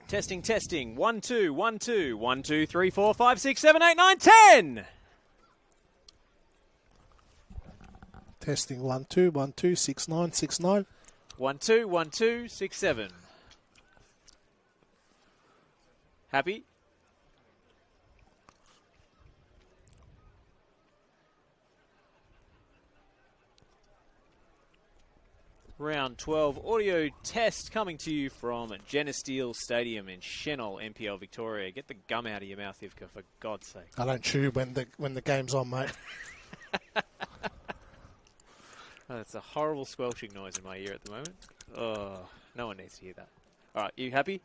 Testing, testing. 1, 2, 1, 2, 1, 2, 3, 4, 5, 6, 7, 8, 9, 10. Testing 1, 2, 1, 2, 6, 9, 6, 9. 1, 2, 1, 2, 6, 7. Happy? Round 12 audio test coming to you from Genesteel Stadium in Senol NPLM, Victoria. Get the gum out of your mouth, Ivka, for God's sake. I don't chew when the game's on, mate. Oh, that's a horrible squelching noise in my ear at the moment. Oh, no one needs to hear that. All right, you happy?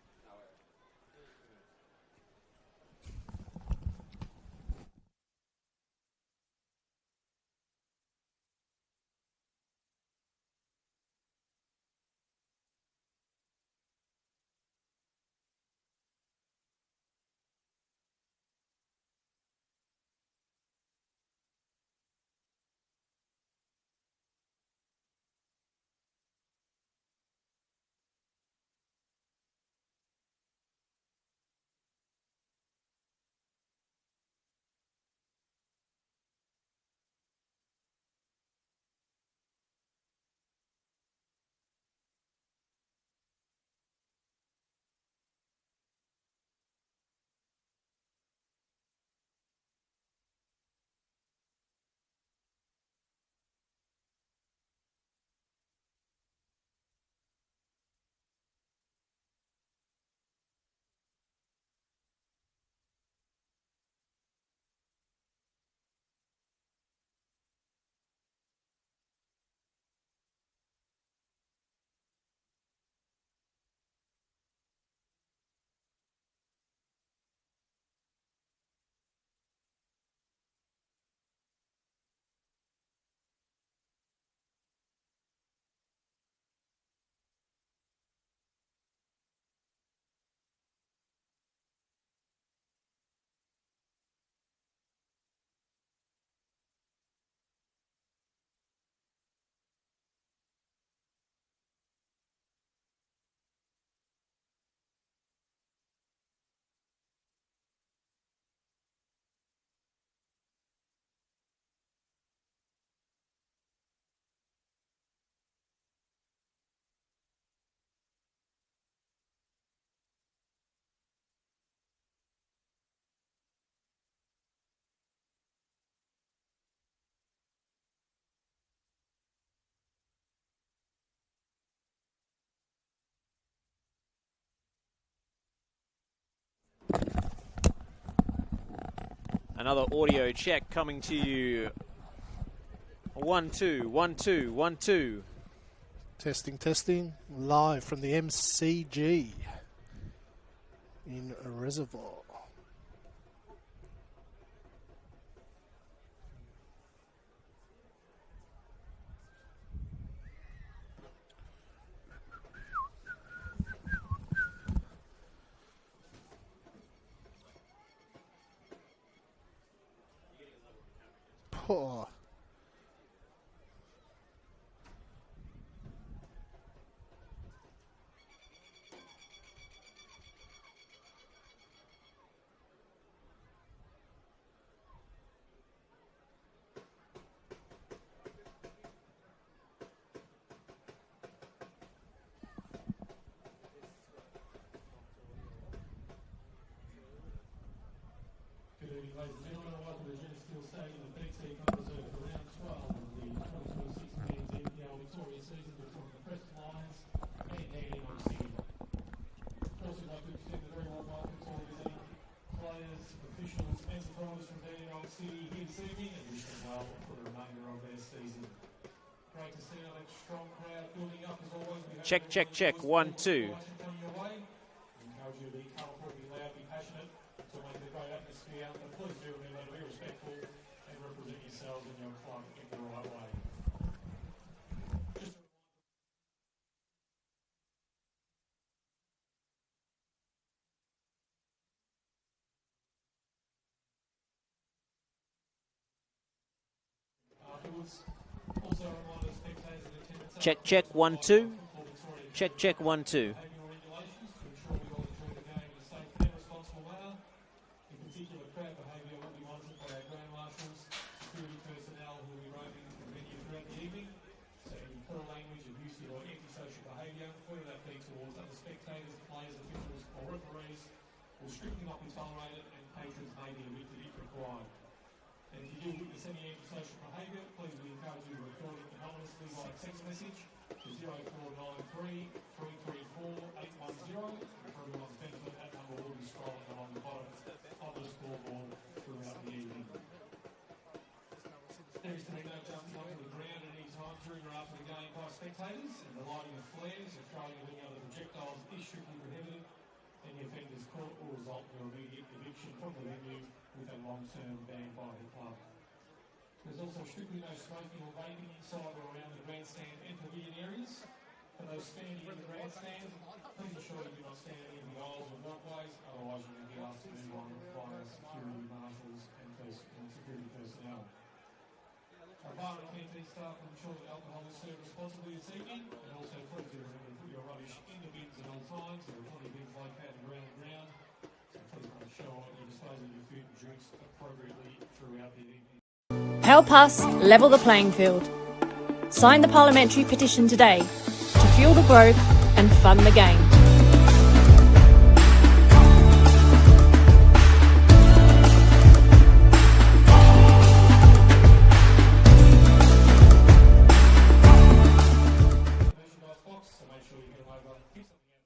Another audio check coming to you. 1, 2, 1, 2, 1, 2. Testing, testing. Live from the MCG in Reservoir. Poor. Good evening, ladies and gentlemen, and welcome to Genesteel Stadium. The BT Cup reserve for round 12 of the 2026 men's NPL Victoria season between the Preston Lions and Dandenong City. Also, I'd like to extend a very warm welcome to all visiting players, officials, and supporters from Dandenong City here this evening, and wish them well for the remainder of their season. Great to see another strong crowd building up as always. Check, check, check. 1, 2. We encourage you to be colourful, be loud, be passionate, to make a great atmosphere, but please do remember to be respectful and represent yourselves and your club in the right way. Afterwards, also a reminder to spectators in attendance. Check, check. 1, 2. Check, check. 1, 2. Regulations to ensure we all enjoy the game towards other spectators, players, officials, or referees will strictly not be tolerated, and patrons may be evicted if required. And if you do witness any antisocial behaviour, please we encourage you to report it anonymously via text message to 0493 334 810. And for everyone's benefit, that number will be scrolling along the bottom of the scoreboard throughout the evening. There is to be no jumping onto the ground at any time during or after the game by spectators, and the lighting of flares or throwing of any other projectiles is strictly prohibited. Any offenders caught will result in an immediate eviction from the venue with a long-term ban by the club. There's also strictly no smoking or vaping inside or around the grandstand and pavilion areas. For those standing in the grandstand, please ensure you do not stand in the aisles or walkways, otherwise you may be asked to move on via security marshals and security personnel. Our bar and canteen staff will ensure that alcohol is served responsibly this evening, and also please do remember to put your rubbish in the bins at all times. There are plenty of bins located around the ground, so please make sure you dispose of your food and drinks appropriately throughout the evening. Help us level the playing field. Sign the parliamentary petition today to fuel the growth and fund the game. Merchandise box, so make sure you get them over. Pick something out.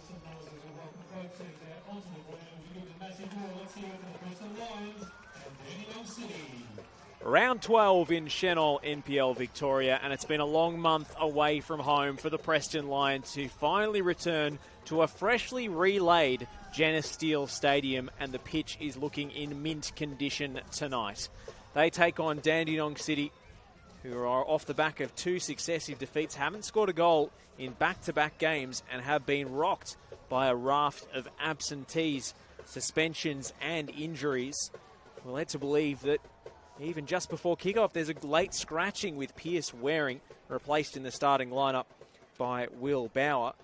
some noises will welcome both teams out onto the ground. Would you give them a massive roar? Let's hear it for the Preston Lions and Dandenong City. Round 12 in Senol NPL Victoria, and it's been a long month away from home for the Preston Lions to finally return to a freshly relaid Genesteel Stadium, and the pitch is looking in mint condition tonight. They take on Dandenong City, who are off the back of 2 successive defeats, haven't scored a goal in back-to-back games, and have been rocked by a raft of absentees, suspensions and injuries. We're led to believe that even just before kickoff, there's a late scratching with Pierce Waring replaced in the starting lineup by Will Bauer.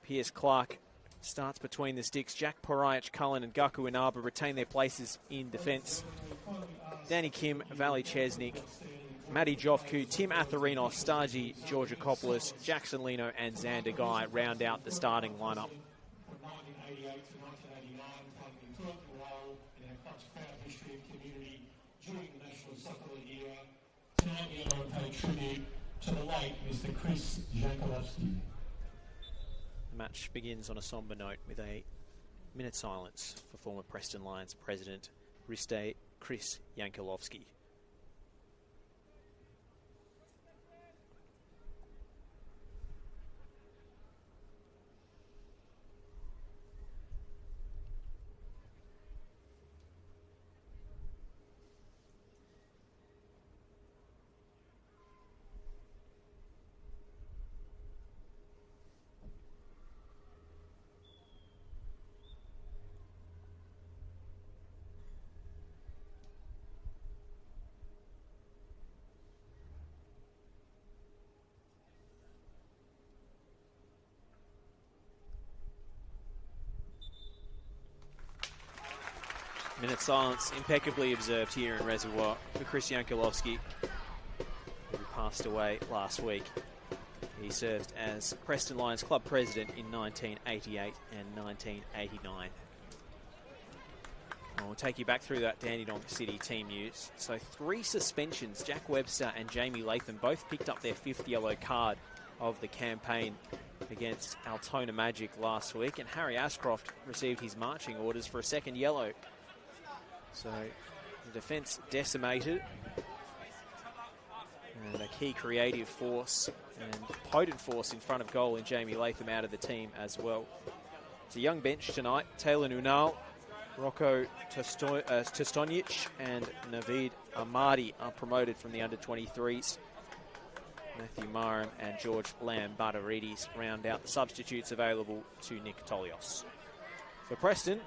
Pierce Clark starts between the sticks. Jack Porayich, Cullen and Gaku Inaba retain their places in defence. Danny Kim, Valley Chesnick, Matty Jofku, Tim Atharinos, Stargy, Georgakopoulos, Jackson Lino and Xander Guy round out the starting lineup. From 1988 to 1989, playing an important role in our club's proud history and community during the National Soccer League era. Tonight we want to pay tribute to the late Mr. Chris Jankolovsky. The match begins on a somber note with a minute silence for former Preston Lions president Chris Jankolovsky. Minute silence impeccably observed here in Reservoir for Chris Jankolovsky, who passed away last week. He served as Preston Lions club president in 1988 and 1989. We'll take you back through that Dandenong City team news. So 3 suspensions. Jack Webster and Jamie Latham both picked up their 5th yellow card of the campaign against Altona Magic last week, and Harry Ashcroft received his marching orders for a 2nd yellow. So the defence decimated, and a key creative force and potent force in front of goal in Jamie Latham out of the team as well. It's a young bench tonight. Taylor Nunal, Rocco Tostonic and Naveed Ahmadi are promoted from the under-23s. Matthew Marum and George Lambardaridis round out the substitutes available to Nick Tolios. For Preston,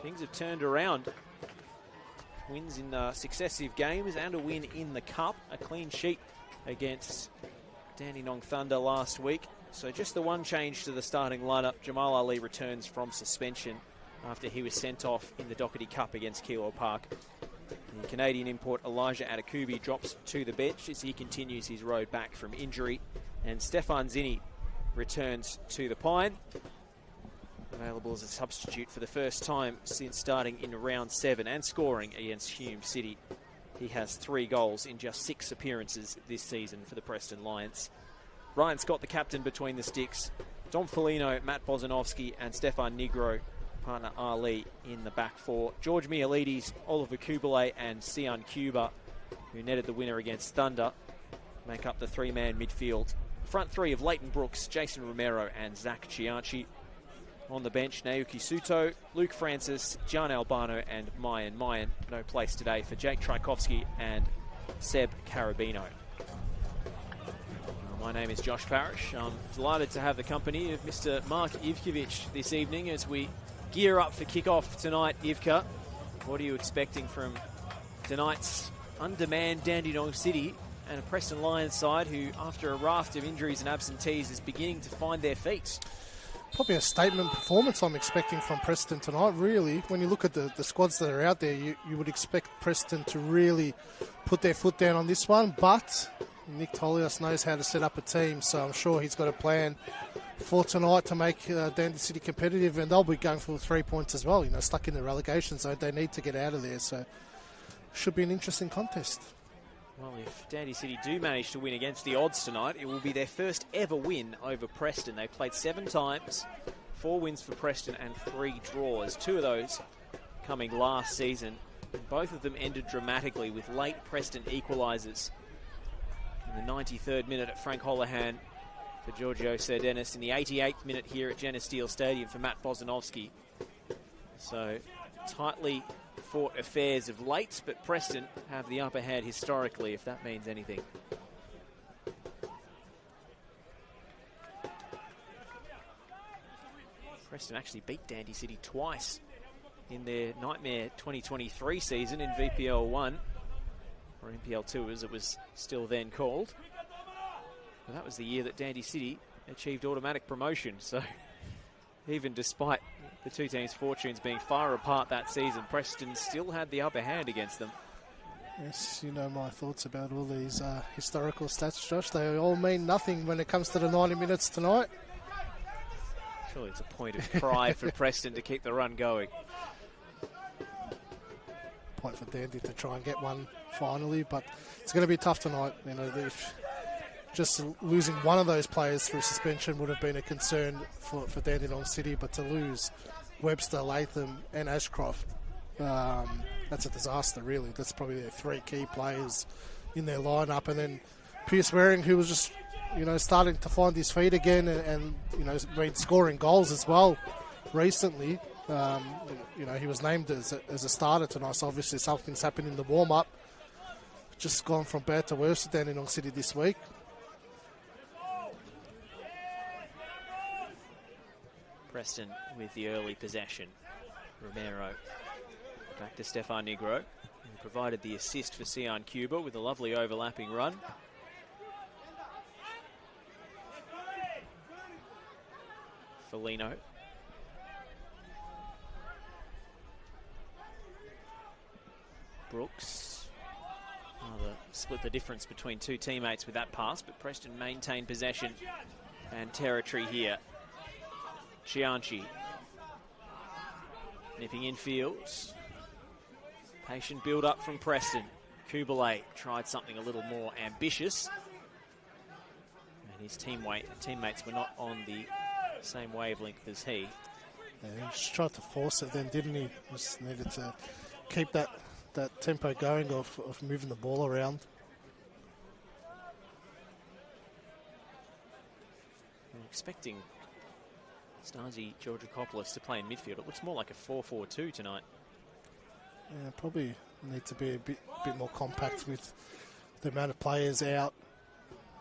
things have turned around. Wins in successive games and a win in the Cup. A clean sheet against Dandenong Thunder last week. So just the one change to the starting lineup. Jamal Ali returns from suspension after he was sent off in the Doherty Cup against Keilor Park. The Canadian import Elijah Atakubi drops to the bench as he continues his road back from injury. And Stefan Zinni returns to the Pine, available as a substitute for the first time since starting in round 7 and scoring against Hume City. He has 3 goals in just 6 appearances this season for the Preston Lions. Ryan Scott, the captain between the sticks. Dom Felino, Matt Bozanovsky and Stefan Nigro, partner Ali in the back 4. George Mialides, Oliver Kubele and Sian Cuba, who netted the winner against Thunder, make up the 3-man midfield. Front 3 of Leighton Brooks, Jason Romero and Zach Chianchi. On the bench, Naoki Suto, Luke Francis, Gian Albano and Mayan. No place today for Jake Tchaikovsky and Seb Carabino. My name is Josh Parrish. I'm delighted to have the company of Mr. Mark Ivkovic this evening as we gear up for kickoff tonight. Ivka, what are you expecting from tonight's undermanned Dandenong City and a Preston Lions side who, after a raft of injuries and absentees, is beginning to find their feet? Probably a statement performance I'm expecting from Preston tonight, really. When you look at the squads that are out there, you would expect Preston to really put their foot down on this one, but Nick Tolios knows how to set up a team, so I'm sure he's got a plan for tonight to make Dandenong City competitive, and they'll be going for 3 points as well. You know, stuck in the relegation zone, they need to get out of there, so should be an interesting contest. Well, if Dandenong City do manage to win against the odds tonight, it will be their first ever win over Preston. They played 7 times, 4 wins for Preston and 3 draws. 2 of those coming last season. Both of them ended dramatically with late Preston equalisers. In the 93rd minute at Frank Holohan for Giorgio Sardenis. In the 88th minute here at Geneseo Stadium for Matt Bozanovsky. So tightly fought affairs of late, but Preston have the upper hand historically, if that means anything. Preston actually beat Dandy City twice in their nightmare 2023 season in VPL 1, or NPL 2 as it was still then called. But that was the year that Dandy City achieved automatic promotion, so even despite the two teams' fortunes being far apart that season, Preston still had the upper hand against them. Yes, you know my thoughts about all these historical stats, Josh. They all mean nothing when it comes to the 90 minutes tonight. Surely it's a point of pride for Preston to keep the run going. Point for Dandy to try and get one finally, but it's going to be tough tonight. You know, just losing one of those players through suspension would have been a concern for Dandenong City, but to lose Webster, Latham and Ashcroft, that's a disaster, really. That's probably their 3 key players in their lineup. And then Pierce Waring, who was just, you know, starting to find his feet again and you know, been scoring goals as well recently. You know, he was named as a starter tonight, so obviously something's happened in the warm-up. Just gone from bad to worse at Dandenong City this week. Preston with the early possession. Romero back to Stefan Negro, who provided the assist for Sion Cuba with a lovely overlapping run. Felino. Brooks. Rather split the difference between 2 teammates with that pass, but Preston maintained possession and territory here. Chianchi. Nipping infield. Patient build-up from Preston. Kubalay tried something a little more ambitious. And his teammates were not on the same wavelength as he. Yeah, he just tried to force it then, didn't he? Just needed to keep that tempo going of moving the ball around. I'm expecting Stasi Georgakopoulos to play in midfield. It looks more like a 4-4-2 tonight. Yeah, probably need to be a bit more compact with the amount of players out.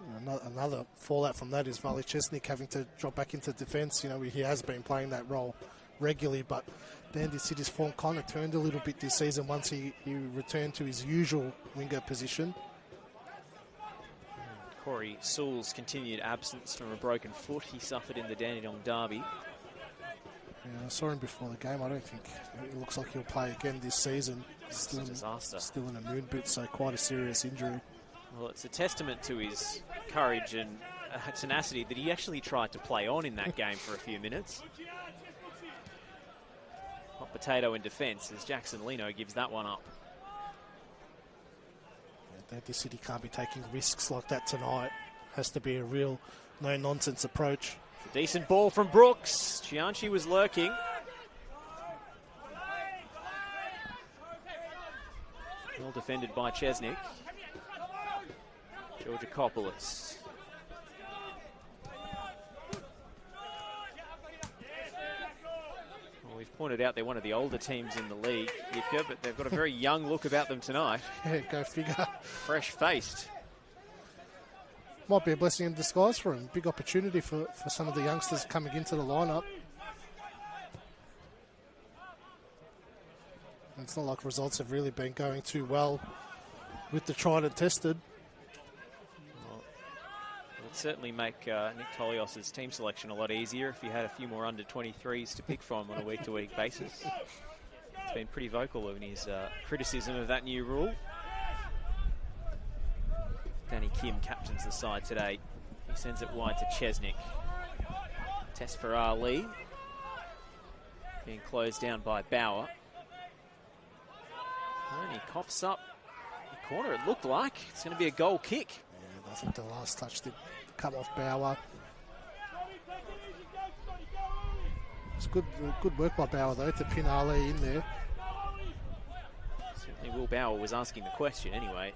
You know, another fallout from that is Vali Chesnik having to drop back into defence. You know, he has been playing that role regularly, but Dandy City's form kind of turned a little bit this season once he returned to his usual winger position. Corey Sewell's continued absence from a broken foot he suffered in the Dandenong derby. Yeah, I saw him before the game. I don't think it looks like he'll play again this season. Still a disaster. Still in a moon boot, so quite a serious injury. Well, it's a testament to his courage and tenacity that he actually tried to play on in that game for a few minutes. Hot potato in defence as Jackson Leno gives that one up. Dandy City can't be taking risks like that tonight. Has to be a real no-nonsense approach. It's a decent ball from Brooks. Chianchi was lurking. Well defended by Chesnik. Georgakopoulos. Well, we've pointed out they're one of the older teams in the league, Yivka, but they've got a very young look about them tonight. Yeah, go figure. Fresh-faced. Might be a blessing in disguise for him. Big opportunity for some of the youngsters coming into the lineup. And it's not like results have really been going too well with the tried and tested. Well, it would certainly make Nick Tolios' team selection a lot easier if he had a few more under-23s to pick from on a week-to-week basis. He's been pretty vocal in his criticism of that new rule. Danny Kim captains the side today. He sends it wide to Chesnik. Test for Ali. Being closed down by Bauer. And he coughs up the corner, it looked like. It's going to be a goal kick. Yeah, I think the last touch did come off Bauer. It's good work by Bauer, though, to pin Ali in there. Certainly Will Bauer was asking the question anyway.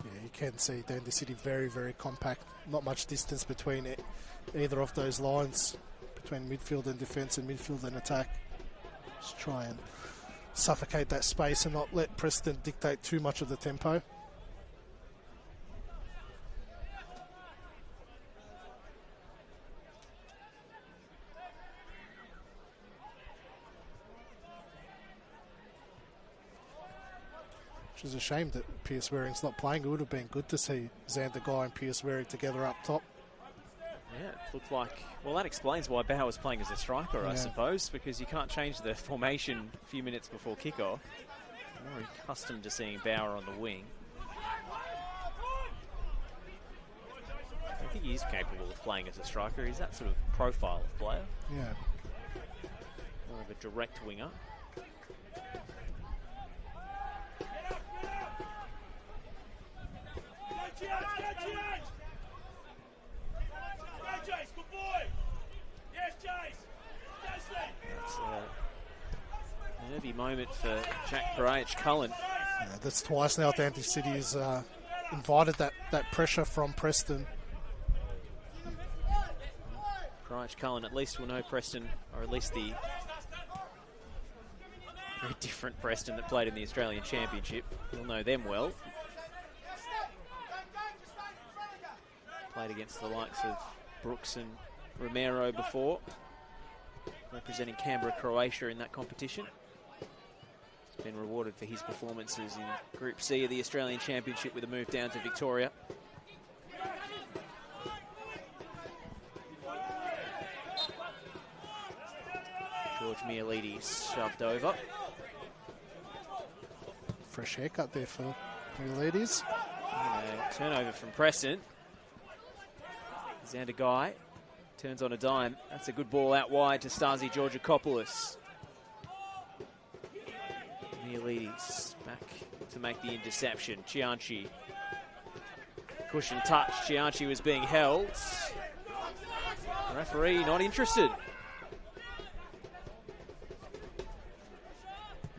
Yeah, you can see Dandy City very, very compact. Not much distance between either of those lines, between midfield and defence and midfield and attack. Just try and suffocate that space and not let Preston dictate too much of the tempo. Which is a shame that Pierce Waring's not playing. It would have been good to see Xander Guy and Pierce Waring together up top. Yeah, it looked like, well, that explains why Bauer was playing as a striker, I suppose, because you can't change the formation a few minutes before kickoff. I'm more accustomed to seeing Bauer on the wing. I think he is capable of playing as a striker. He's that sort of profile of player. Yeah. More of a direct winger. That's a nervy moment for Jack Cullen. Yeah, that's twice now Dandy City has invited that pressure from Preston. Cullen, at least will know Preston, or at least the very different Preston that played in the Australian Championship. We'll know them well. Played against the likes of Brooks and Romero before, representing Canberra, Croatia in that competition. He's been rewarded for his performances in Group C of the Australian Championship with a move down to Victoria. George Mialides shoved over. Fresh haircut there for Mialides. Turnover from Preston. Xander Guy turns on a dime. That's a good ball out wide to Stasi Georgakopoulos. Mialides back to make the interception. Cianci. Cushion touch. Cianci was being held. Referee not interested.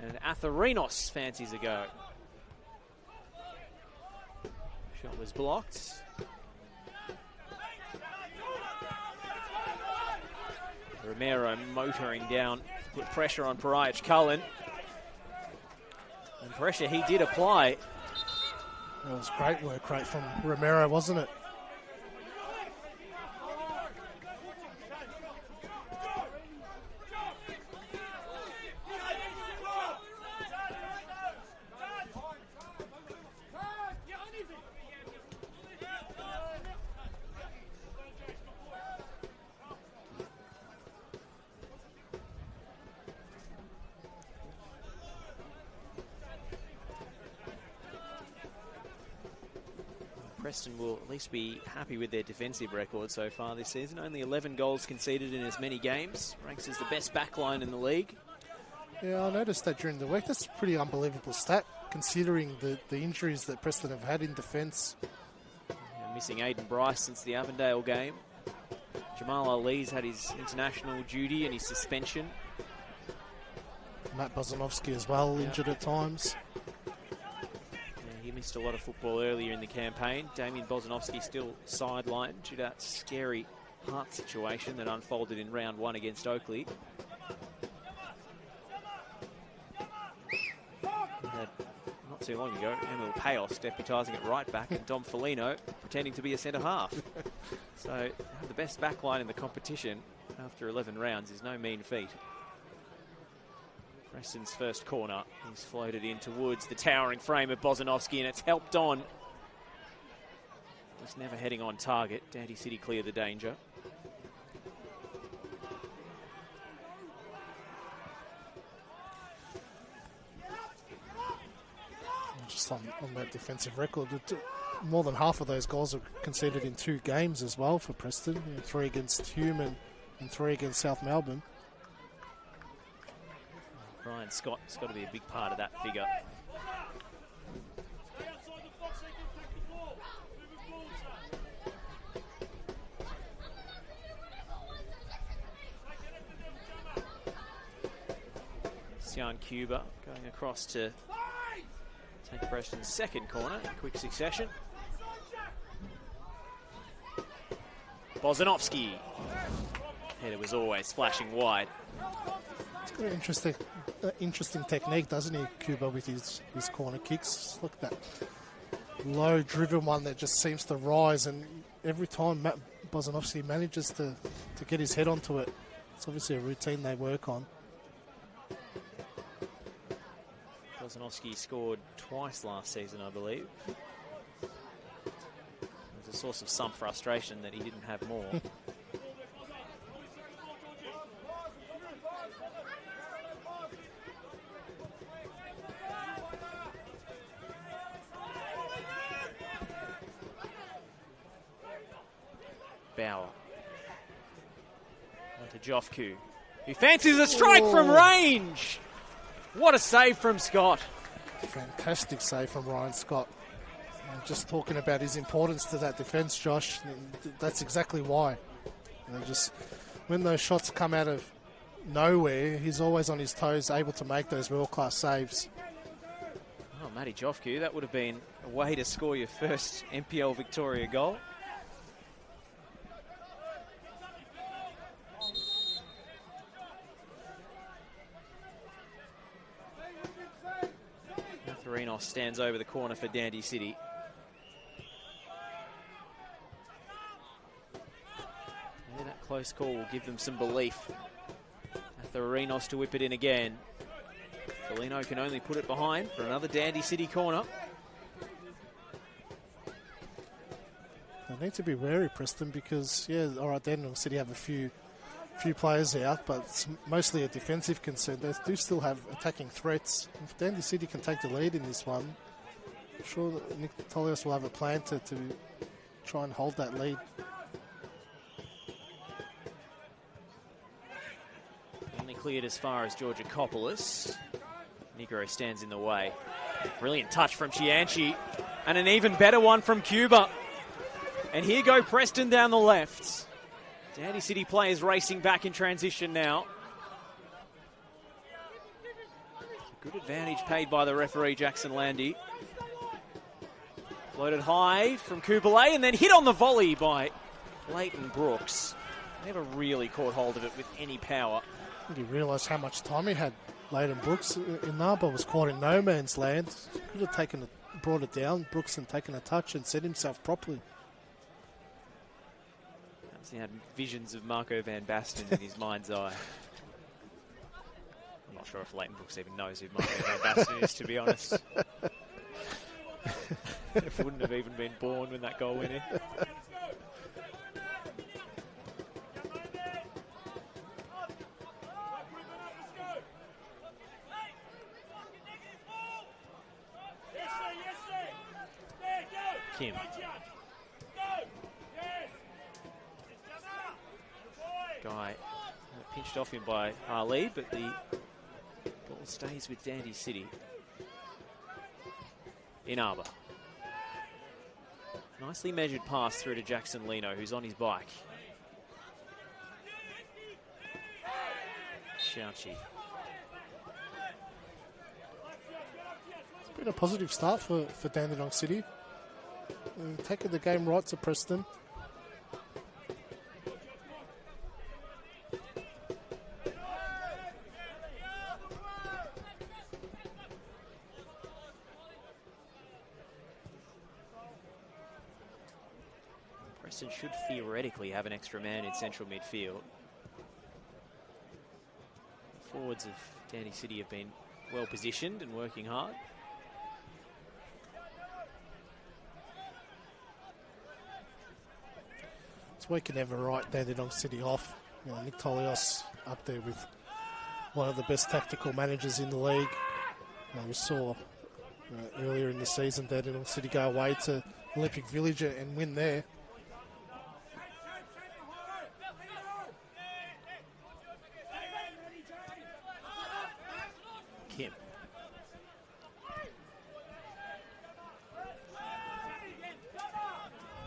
And Atherinos fancies a go. Shot was blocked. Romero motoring down, put pressure on Pariach Cullen. And pressure he did apply. That was great work rate from Romero, wasn't it? Preston will at least be happy with their defensive record so far this season. Only 11 goals conceded in as many games. Ranks as the best backline in the league. Yeah, I noticed that during the week. That's a pretty unbelievable stat, considering the injuries that Preston have had in defence. Missing Aidan Bryce since the Avondale game. Jamal Ali's had his international duty and his suspension. Matt Bozanovsky as well, injured at times. He missed a lot of football earlier in the campaign. Damien Bozanovsky still sidelined due to that scary heart situation that unfolded in round 1 against Oakley. Had, not too long ago, Emil Payos deputising at right back and Dom Felino pretending to be a centre half. So to have the best backline in the competition after 11 rounds is no mean feat. Preston's first corner. He's floated in towards the towering frame of Bozanovsky, and it's helped on. Just never heading on target. Dandy City clear the danger. Just on that defensive record, more than half of those goals are conceded in 2 games as well for Preston. 3 against Hume and 3 against South Melbourne. Ryan Scott's got to be a big part of that figure. Christian Cuba going across to take Preston's second corner in quick succession. Bozanovsky. Header was always flashing wide. He's got an interesting technique, doesn't he, Cuba, with his corner kicks. Look at that low driven one that just seems to rise, and every time Matt Bozanovsky manages to get his head onto it, it's obviously a routine they work on. Bozanovsky scored twice last season, I believe. It was a source of some frustration that he didn't have more. Bauer. Onto Jofku, who fancies a strike from range. What a save from Scott. Fantastic save from Ryan Scott. And just talking about his importance to that defence, Josh, that's exactly why. Just when those shots come out of nowhere, he's always on his toes, able to make those world-class saves. Oh, Matty Jofku, that would have been a way to score your first NPL Victoria goal. Therinos stands over the corner for Dandy City. Maybe that close call will give them some belief. Therinos to whip it in again. Felino can only put it behind for another Dandy City corner. They need to be wary, Preston, because, yeah, all right, Dandenong City have a few players out, but it's mostly a defensive concern. They do still have attacking threats. If Dandy City can take the lead in this one, I'm sure that Nick Tolios will have a plan to try and hold that lead. Only cleared as far as Georgakopoulos. Negro stands in the way. Brilliant touch from Chianchi, and an even better one from Cuba. And here go Preston down the left. Dandy City players racing back in transition now. Good advantage paid by the referee, Jackson Landy. Floated high from Kubalay and then hit on the volley by Leighton Brooks. Never really caught hold of it with any power. I think he realised how much time he had. Leighton Brooks in Naba was caught in no man's land. Could have brought it down, Brooks, and taken a touch and set himself properly. He had visions of Marco van Basten in his mind's eye. I'm not sure if Leighton Brooks even knows who Marco van Basten is, to be honest. He wouldn't have even been born when that goal went in. Kim. Guy pinched off him by Ali, but the ball stays with Dandy City. Inaba. Nicely measured pass through to Jackson Leno, who's on his bike. Chianchi. It's been a positive start for Dandenong City. Taking the game right to Preston. Preston should theoretically have an extra man in central midfield. The forwards of Dandy City have been well positioned and working hard. It's we can never write Dandenong City off. You know, Nick Tolios up there with one of the best tactical managers in the league. You know, we saw earlier in the season Dandenong City go away to Olympic Village and win there. Kim.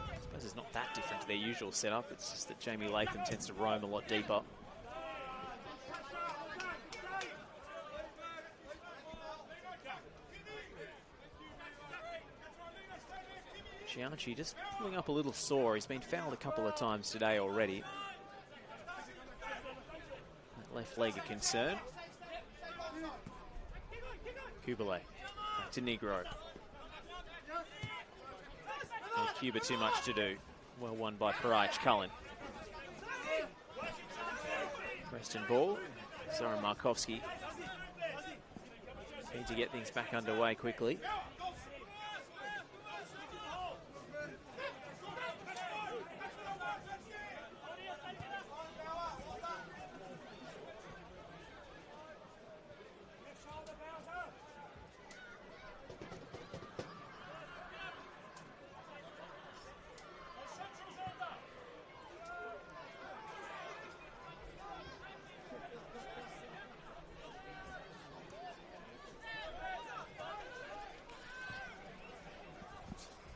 I suppose it's not that different to their usual setup. It's just that Jamie Latham tends to roam a lot deeper. Gianchi just pulling up a little sore. He's been fouled a couple of times today already. That left leg a concern. Kubale back to Negro. Gave Cuba too much to do. Well won by Paraj Cullen. Preston ball. Zoran Markovski. Need to get things back underway quickly.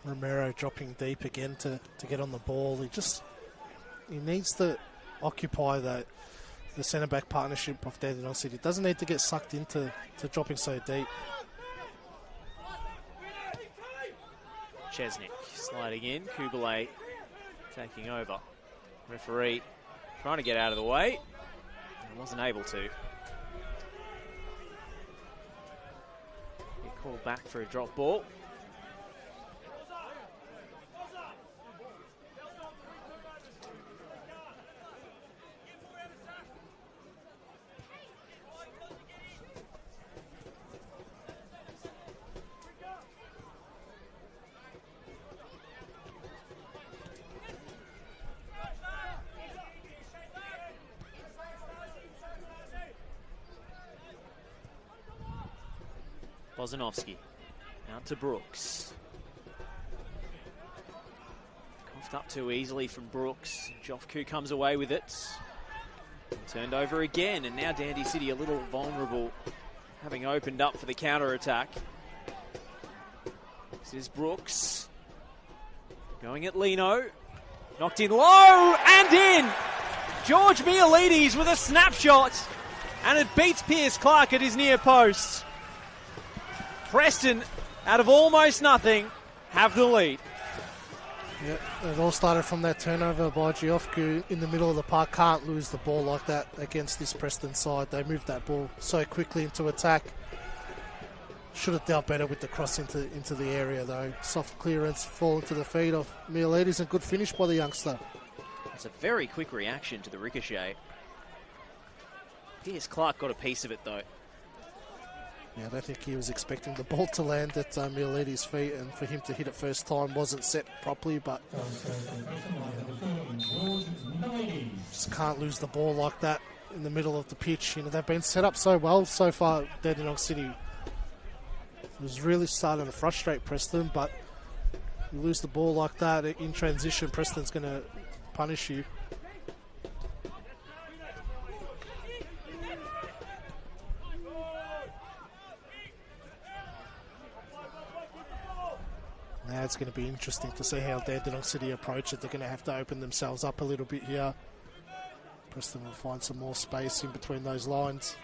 Romero dropping deep again to get on the ball. He needs to occupy the centre-back partnership of Dandenong City. He doesn't need to get sucked into dropping so deep. Chesnick sliding in. Kubale taking over. Referee trying to get out of the way. And wasn't able to. Get called back for a drop ball. Bozanovsky out to Brooks. Coughed up too easily from Brooks. Jofku comes away with it. Turned over again, and now Dandy City a little vulnerable, having opened up for the counter-attack. This is Brooks. Going at Lino. Knocked in low and in! George Mialides with a snapshot, and it beats Pierce Clark at his near post. Preston, out of almost nothing, have the lead. Yep, it all started from that turnover by Giofku in the middle of the park. Can't lose the ball like that against this Preston side. They moved that ball so quickly into attack. Should have dealt better with the cross into the area though. Soft clearance, fall into the feet of Mialides, and good finish by the youngster. It's a very quick reaction to the ricochet. Pierce Clark got a piece of it though. Yeah, I don't think he was expecting the ball to land at Mialides' feet, and for him to hit it first time wasn't set properly, but just can't lose the ball like that in the middle of the pitch. You know, they've been set up so well so far. Dandenong City was really starting to frustrate Preston, but you lose the ball like that in transition, Preston's going to punish you. Now it's going to be interesting to see how Dandenong City approach it. They're going to have to open themselves up a little bit here. Preston will find some more space in between those lines.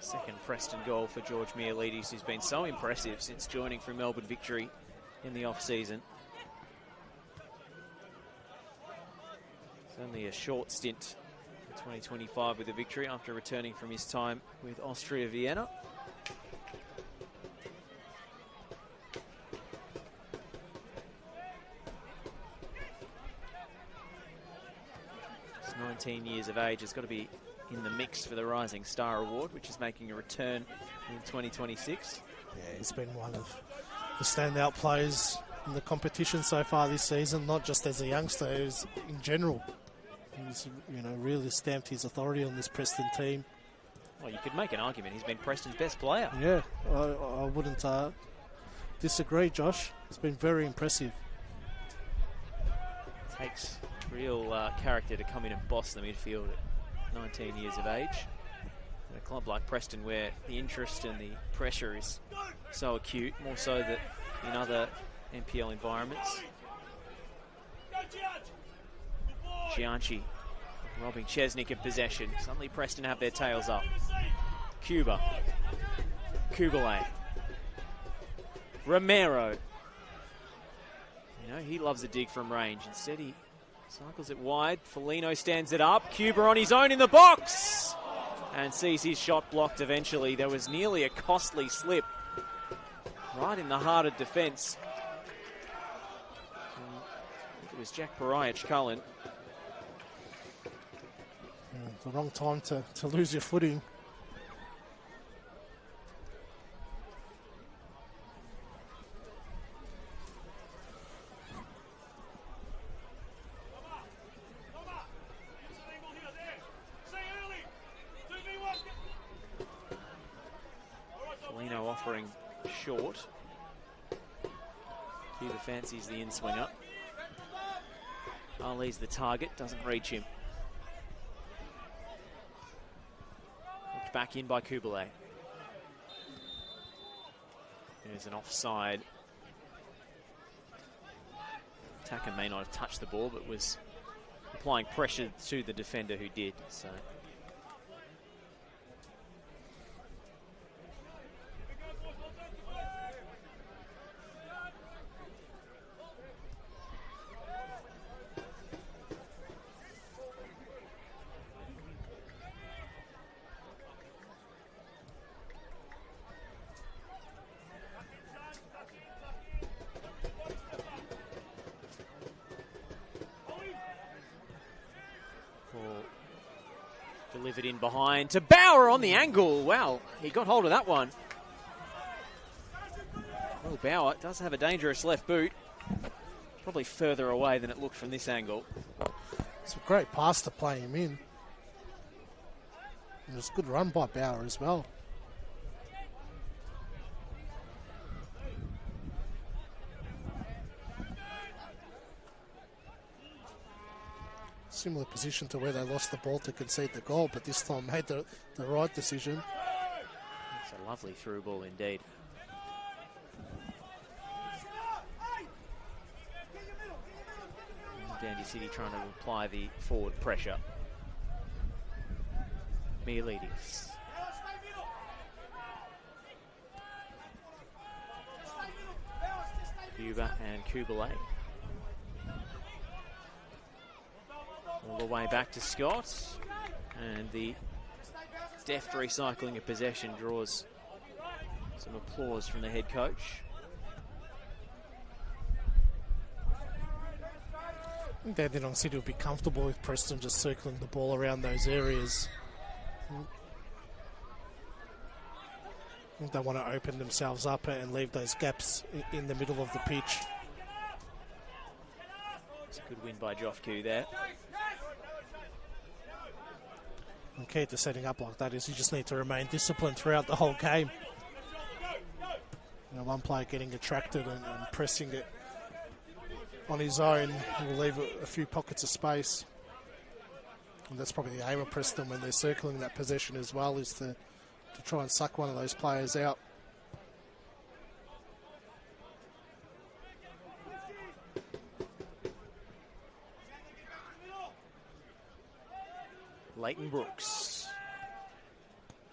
Second Preston goal for George Mialides, who's been so impressive since joining from Melbourne Victory in the off-season. Only a short stint in 2025 with a victory after returning from his time with Austria Vienna. He's 19 years of age, has got to be in the mix for the Rising Star Award, which is making a return in 2026. Yeah, he's been one of the standout players in the competition so far this season, not just as a youngster, he's in general. He's, you know, really stamped his authority on this Preston team. Well, you could make an argument he's been Preston's best player. Yeah, I wouldn't disagree, Josh. It's been very impressive. Takes real character to come in and boss the midfield at 19 years of age. In a club like Preston, where the interest and the pressure is so acute, more so than in other NPL environments. Gianchi robbing Chesnick of possession. Suddenly Preston have their tails up. Cuba. Kubalay. Romero. You know, he loves a dig from range. Instead, he cycles it wide. Foligno stands it up. Cuba on his own in the box. And sees his shot blocked eventually. There was nearly a costly slip right in the heart of defence. It was Jack Parajic Cullen. The wrong time to lose your footing. Foligno offering short. Cuba fancies the in-swinger. Ali's the target, doesn't reach him. Looked back in by Kubalay. There's an offside. Attacker may not have touched the ball, but was applying pressure to the defender who did. So. Delivered in behind to Bauer on the angle. Wow, he got hold of that one. Well, Bauer does have a dangerous left boot. Probably further away than it looked from this angle. It's a great pass to play him in. And it's a good run by Bauer as well. Similar position to where they lost the ball to concede the goal, but this time made the right decision. It's a lovely through ball indeed. Dandy City trying to apply the forward pressure. Mialidis. Cuba and Kubalay. All the way back to Scott, and the deft recycling of possession draws some applause from the head coach. I think Dandenong City will be comfortable with Preston just circling the ball around those areas. I think they want to open themselves up and leave those gaps in the middle of the pitch. It's a good win by Jofku there. And key to setting up like that is you just need to remain disciplined throughout the whole game. You know, one player getting attracted and pressing it on his own will leave a few pockets of space. And that's probably the aim of Preston when they're circling that possession as well, is to try and suck one of those players out. Leighton Brooks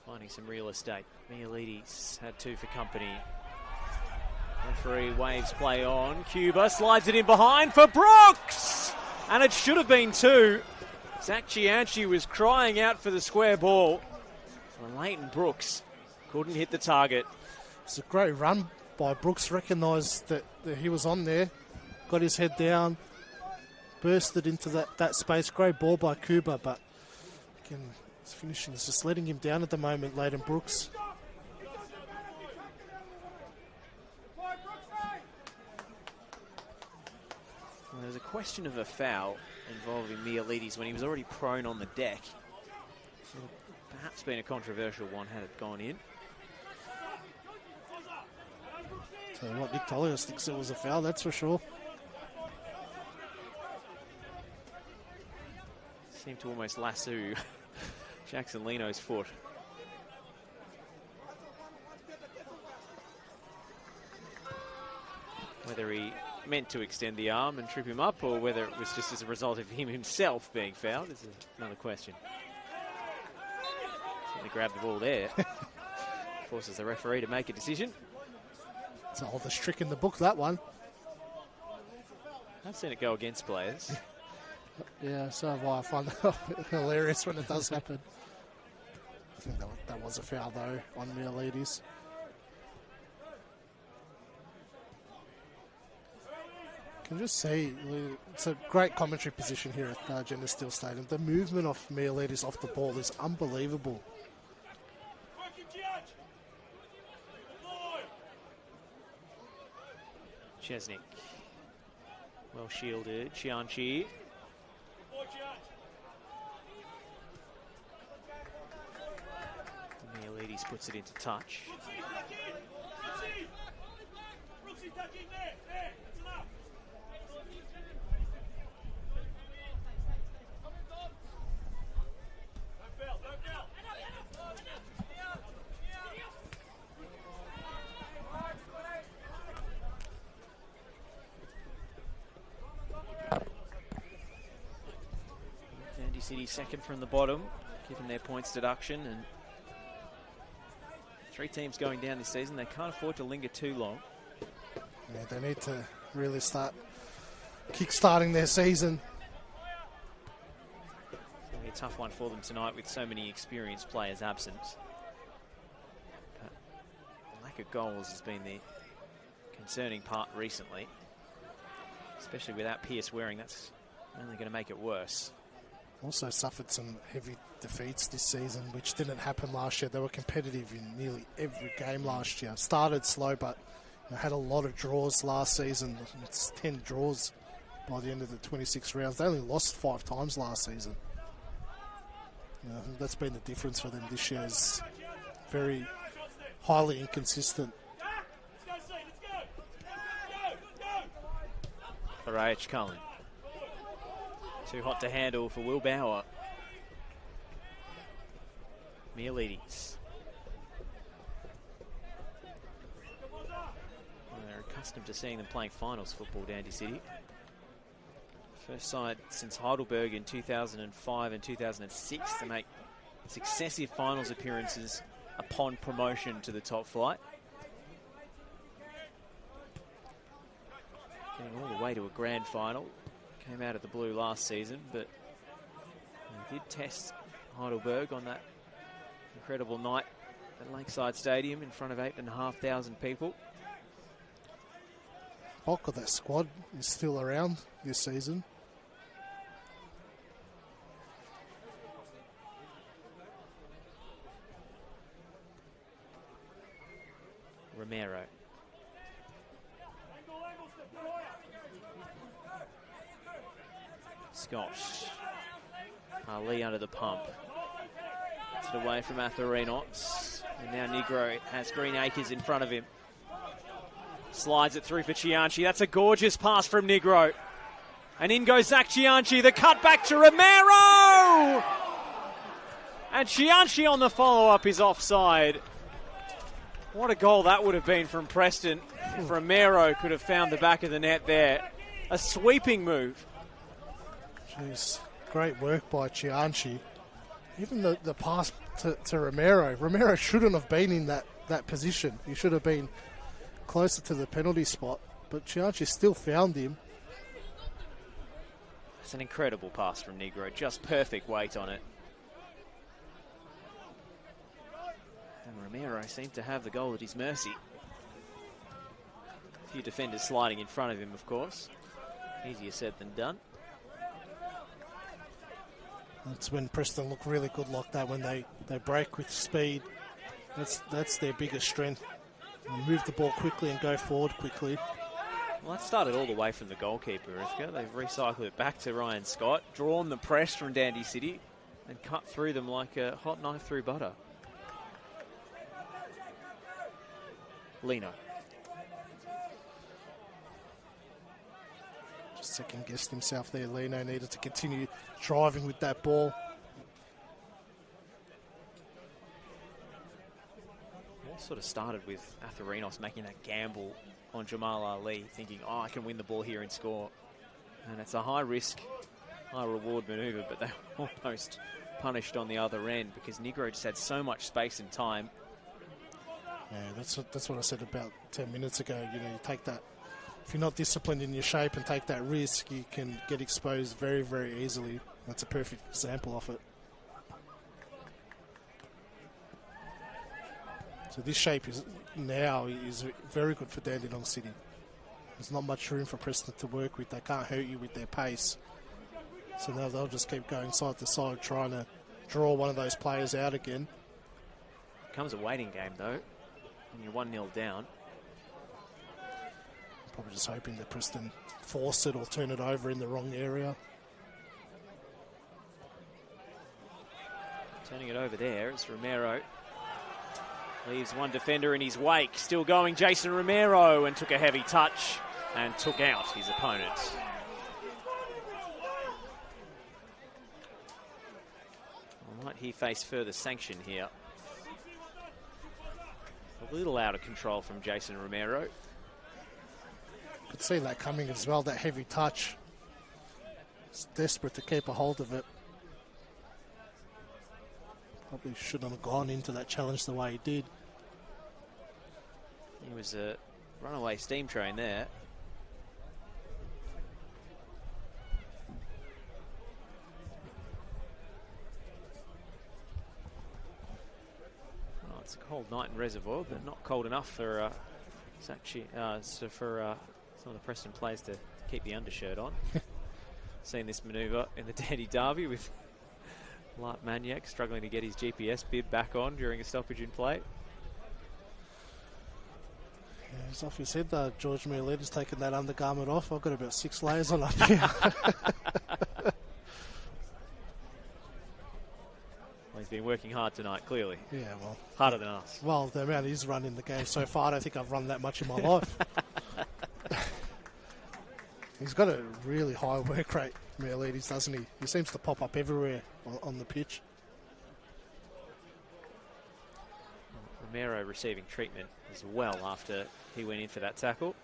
finding some real estate. Mialidis had two for company. Referee waves play on. Cuba slides it in behind for Brooks! And it should have been two. Zach Chianchi was crying out for the square ball. And Leighton Brooks couldn't hit the target. It's a great run by Brooks, recognised that he was on there, got his head down, bursted into that space. Great ball by Cuba, but again, his finishing is just letting him down at the moment, Leighton Brooks. Well, there's a question of a foul involving Mialidis when he was already prone on the deck. Perhaps been a controversial one had it gone in. Tell you what, Nick Tolios thinks it was a foul, that's for sure. Seemed to almost lasso Jackson Leno's foot. Whether he meant to extend the arm and trip him up, or whether it was just as a result of him himself being fouled is another question. Certainly grabbed the ball there. Forces the referee to make a decision. It's the oldest trick in the book, that one. I've seen it go against players. Yeah, so have I. I find that hilarious when it does happen. I think that was a foul, though, on Mielides. You can just see it's a great commentary position here at Gender Steel Stadium. The movement of Mielides off the ball is unbelievable. Chesnick. Well shielded. Chianchi. Mielides puts it into touch. Dandy City second from the bottom, given their points deduction, and 3 teams going down this season. They can't afford to linger too long. Yeah, they need to really start kick-starting their season. It's going to be a tough one for them tonight with so many experienced players absent. But the lack of goals has been the concerning part recently, especially without Pearce Waring. That's only going to make it worse. Also suffered some heavy defeats this season, which didn't happen last year. They were competitive in nearly every game last year. Started slow, but had a lot of draws last season. It's 10 draws by the end of the 26 rounds. They only lost 5 times last season. That's been the difference for them this year. Is very highly inconsistent. For A.H. Cullen. Too hot to handle for Will Bauer. Mielides. Well, they're accustomed to seeing them playing finals football, Dandy City. First side since Heidelberg in 2005 and 2006 to make successive finals appearances upon promotion to the top flight. Getting all the way to a grand final. Came out of the blue last season, but they did test Heidelberg on that incredible night at Lakeside Stadium in front of 8,500 people. Bulk of that squad is still around this season. Romero. Scott. Ali under the pump. Gets it away from Atherinos. And now Negro has Green Acres in front of him. Slides it through for Chianchi. That's a gorgeous pass from Negro. And in goes Zach Chianchi. The cut back to Romero! And Chianchi on the follow-up is offside. What a goal that would have been from Preston if Romero could have found the back of the net there. A sweeping move. Jeez, great work by Chianchi. Even the pass to Romero. Romero shouldn't have been in that position. He should have been closer to the penalty spot. But Chianchi still found him. It's an incredible pass from Negro. Just perfect weight on it. And Romero seemed to have the goal at his mercy. A few defenders sliding in front of him, of course. Easier said than done. That's when Preston look really good like that, when they break with speed. That's their biggest strength. And move the ball quickly and go forward quickly. Well, that started all the way from the goalkeeper, Rivka. They've recycled it back to Ryan Scott, drawn the press from Dandy City, and cut through them like a hot knife through butter. Lino. Just second-guessed himself there. Lino needed to continue driving with that ball. All sort of started with Atherinos making that gamble on Jamal Ali, thinking, oh, I can win the ball here and score. And it's a high-risk, high-reward manoeuvre, but they were almost punished on the other end because Negro just had so much space and time. Yeah, that's what I said about 10 minutes ago. You know, you take that. If you're not disciplined in your shape and take that risk, you can get exposed very, very easily. That's a perfect example of it. So this shape is very good for Dandenong City. There's not much room for Preston to work with. They can't hurt you with their pace. So now they'll just keep going side to side, trying to draw one of those players out again. Comes a waiting game, though, and you're 1-0 down. Probably just hoping that Preston force it or turn it over in the wrong area. Turning it over there, it's Romero. Leaves one defender in his wake. Still going, Jason Romero, and took a heavy touch and took out his opponent. Might he face further sanction here? A little out of control from Jason Romero. Could see that coming as well, that heavy touch. He's desperate to keep a hold of it. Probably shouldn't have gone into that challenge the way he did. He was a runaway steam train there. Well, it's a cold night in Reservoir, but not cold enough for some of the Preston players to keep the undershirt on. Seen this manoeuvre in the Dandy Derby with Lart Maniac struggling to get his GPS bib back on during a stoppage in play. Yeah, as off his head, George Mieletta's taken that undergarment off. I've got about 6 layers on up here. Well, he's been working hard tonight, clearly. Yeah, well. Harder than us. Well, the amount he's run in the game so far, I don't think I've run that much in my life. He's got a really high work rate, Mieletta's, doesn't he? He seems to pop up everywhere on the pitch. Romero receiving treatment as well after he went in for that tackle.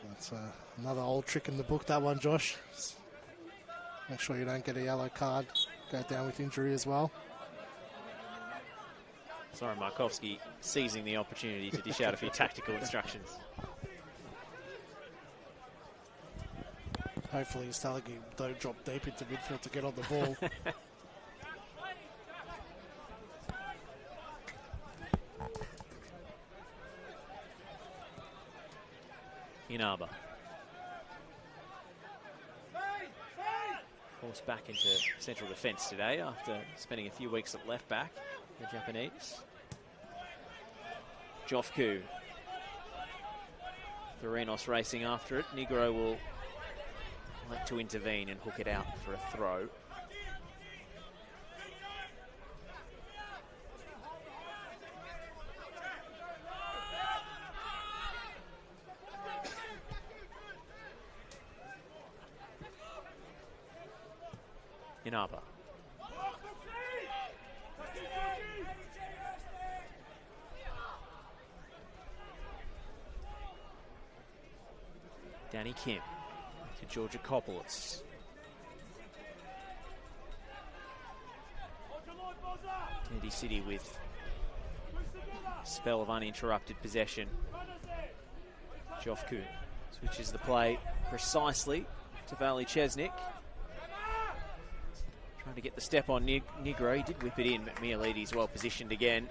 That's another old trick in the book, that one, Josh. Make sure you don't get a yellow card. Go down with injury as well. Sorry, Markovsky seizing the opportunity to dish out a few tactical instructions. Hopefully he's telling him don't drop deep into midfield to get on the ball. Inaba. Forced back into central defence today after spending a few weeks at left back, the Japanese. Jofku. Thorinos racing after it. Negro will like to intervene and hook it out for a throw. Inaba. Danny Kim to Georgia Kopoulos. Kennedy City with a spell of uninterrupted possession. Jofku switches the play precisely to Valley Chesnick. Trying to get the step on Negro. He did whip it in, but Mieletta's well positioned again.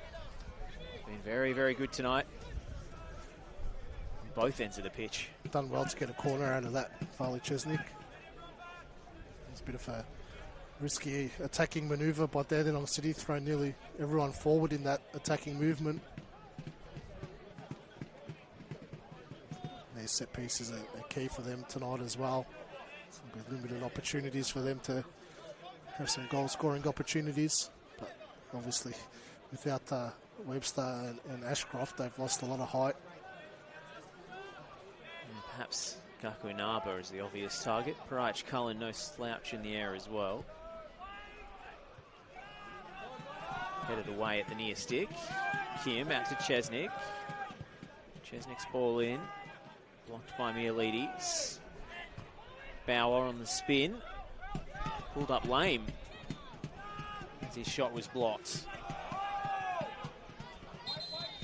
Been very, very good tonight. On both ends of the pitch. Done well to get a corner out of that, Valley Chesnick. It's a bit of a risky attacking manoeuvre by Dandenong City, thrown nearly everyone forward in that attacking movement. These set pieces are key for them tonight as well. Some limited opportunities for them to have some goal scoring opportunities, but obviously without Webster and Ashcroft, they've lost a lot of height. And perhaps Gaku Inaba is the obvious target. Parach Cullen, no slouch in the air as well. Headed away at the near stick. Kim out to Chesnick. Chesnick's ball in. Blocked by Mialides. Bauer on the spin. Pulled up lame as his shot was blocked.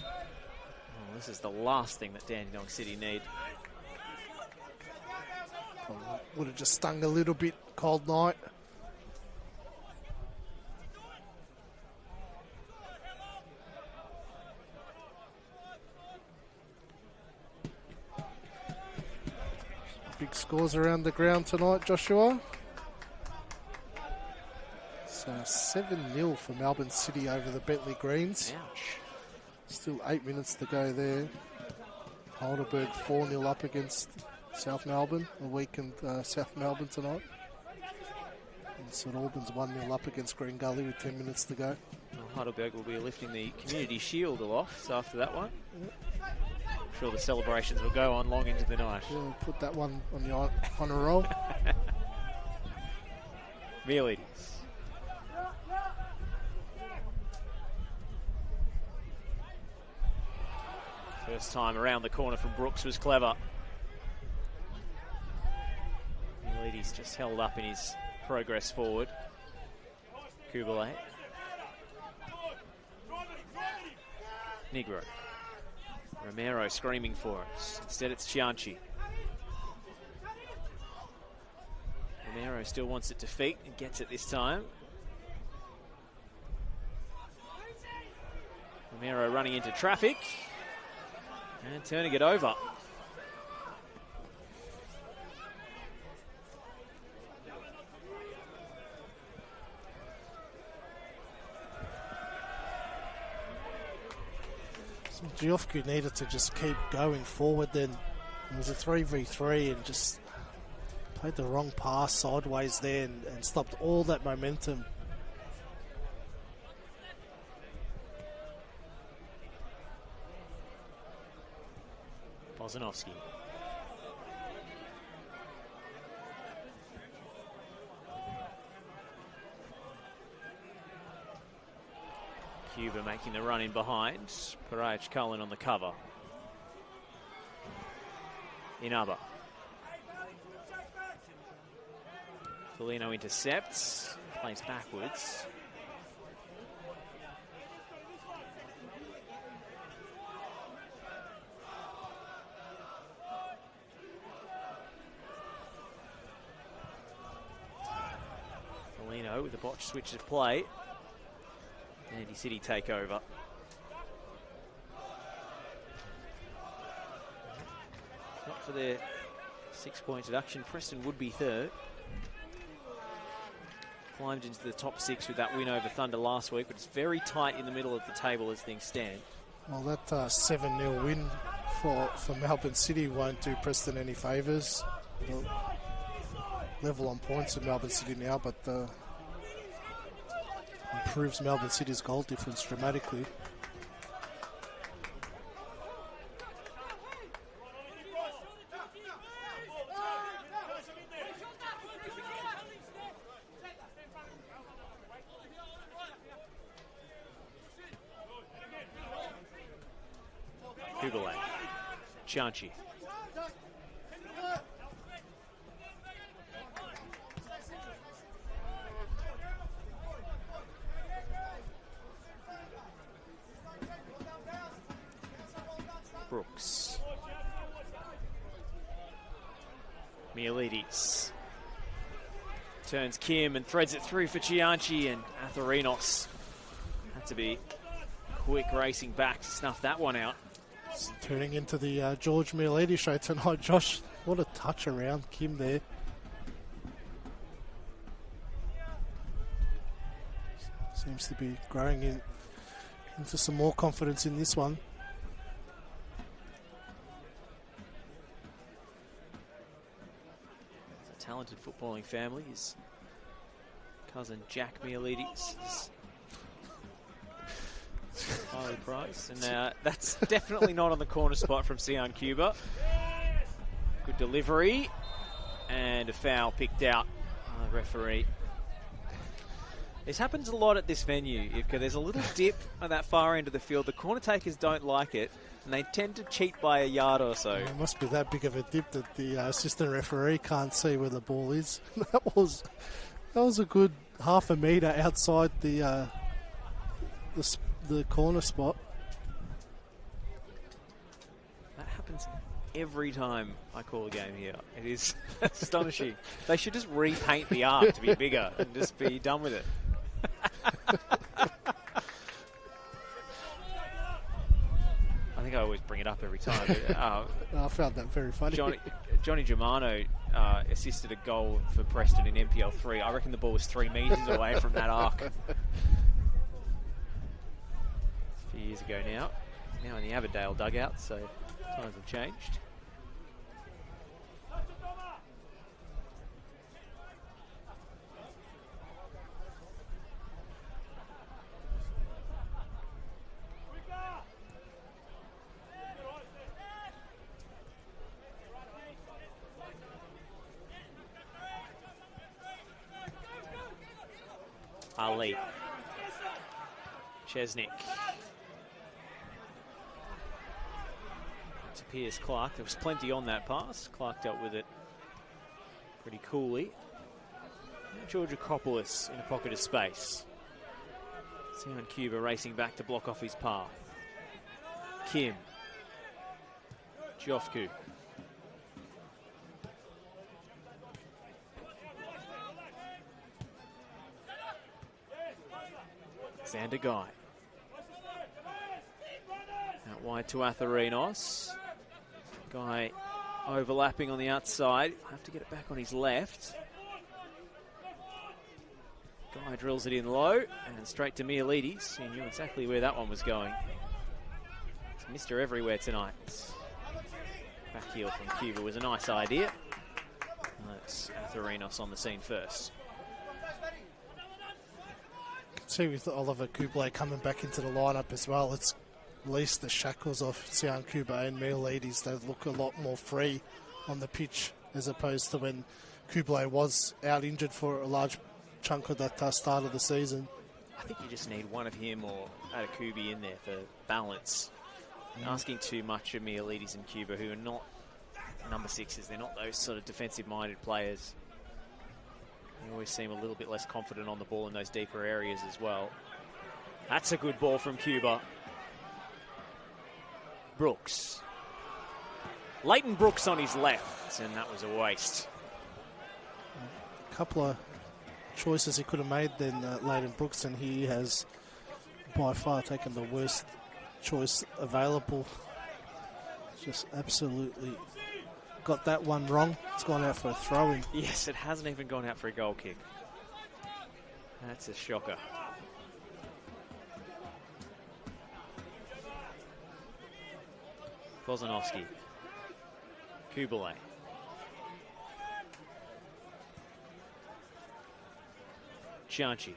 Oh, this is the last thing that Dandenong City need. Would have just stung a little bit, cold night. Big scores around the ground tonight, Joshua. So 7-0 for Melbourne City over the Bentley Greens. Ouch. Still 8 minutes to go there. Heidelberg 4-0 up against South Melbourne, a weakened South Melbourne tonight. And St Albans 1-0 up against Green Gully with 10 minutes to go. Well, Heidelberg will be lifting the Community Shield aloft after that one. I'm sure the celebrations will go on long into the night. We'll put that one on the honour roll. Mialides. First time around the corner from Brooks was clever. Mialides just held up in his progress forward. Kubalay. Negro. Romero screaming for us. Instead it's Cianci. Romero still wants it to feet and gets it this time. Romero running into traffic and turning it over. Giofku needed to just keep going forward then. It was a 3v3 and just played the wrong pass sideways there and stopped all that momentum. Bozanovsky. Cuba making the run in behind. Paraj Cullen on the cover. Inaba. Felino intercepts. Plays backwards. Felino with a botch switch to play. Andy City take over. Not for their 6-point deduction. Preston would be third. Climbed into the top 6 with that win over Thunder last week, but it's very tight in the middle of the table as things stand. Well, that 7-0 win for Melbourne City won't do Preston any favours. Level on points in Melbourne City now, but improves Melbourne City's goal difference dramatically. Kubalay. Cianci. Brooks. Mialides. Turns Kim and threads it through for Cianci, and Atharinos had to be quick racing back to snuff that one out. It's turning into the George Mialides show tonight, Josh. What a touch around Kim there. Seems to be growing into some more confidence in this one. It's a talented footballing family. His cousin Jack Mialides is highly prized, and that's definitely not on the corner spot from Sion Cuba. Good delivery, and a foul picked out by the referee. This happens a lot at this venue. If there's a little dip on that far end of the field, the corner takers don't like it, and they tend to cheat by a yard or so. It must be that big of a dip that the assistant referee can't see where the ball is. That was a good half a metre outside the corner spot. That happens every time I call a game here. It is astonishing. They should just repaint the arc to be bigger and just be done with it. I think I always bring it up every time. But, I found that very funny. Johnny Germano assisted a goal for Preston in NPL 3. I reckon the ball was 3 metres away from that arc. A few years ago now. Now in the Avondale dugout, so times have changed. Ali. Chesnick. To Piers Clark. There was plenty on that pass. Clark dealt with it pretty coolly. Georgia Coppolis in a pocket of space. Senol Cuba racing back to block off his path. Kim. Jofku. Xander Guy. Out wide to Atharinos. Guy overlapping on the outside. Have to get it back on his left. Guy drills it in low and straight to Mialides. He knew exactly where that one was going. It's Mr. Everywhere tonight. Back heel from Cuba was a nice idea. That's Atharinos on the scene first. See with Oliver Kublai coming back into the lineup as well, it's released the shackles off Senol Cuba and Mialides. They look a lot more free on the pitch as opposed to when Kublai was out injured for a large chunk of that start of the season. I think you just need one of him or Atakubi in there for balance. Asking too much of Mialides and Cuba, who are not number sixes. They're not those sort of defensive-minded players. They always seem a little bit less confident on the ball in those deeper areas as well. That's a good ball from Cuba. Brooks. Leighton Brooks on his left, and that was a waste. A couple of choices he could have made then, Leighton Brooks, and he has by far taken the worst choice available. Just absolutely got that one wrong. It's gone out for a throw-in. Yes, it hasn't even gone out for a goal kick. That's a shocker. Bozanovsky. Kubalay. Chianchi.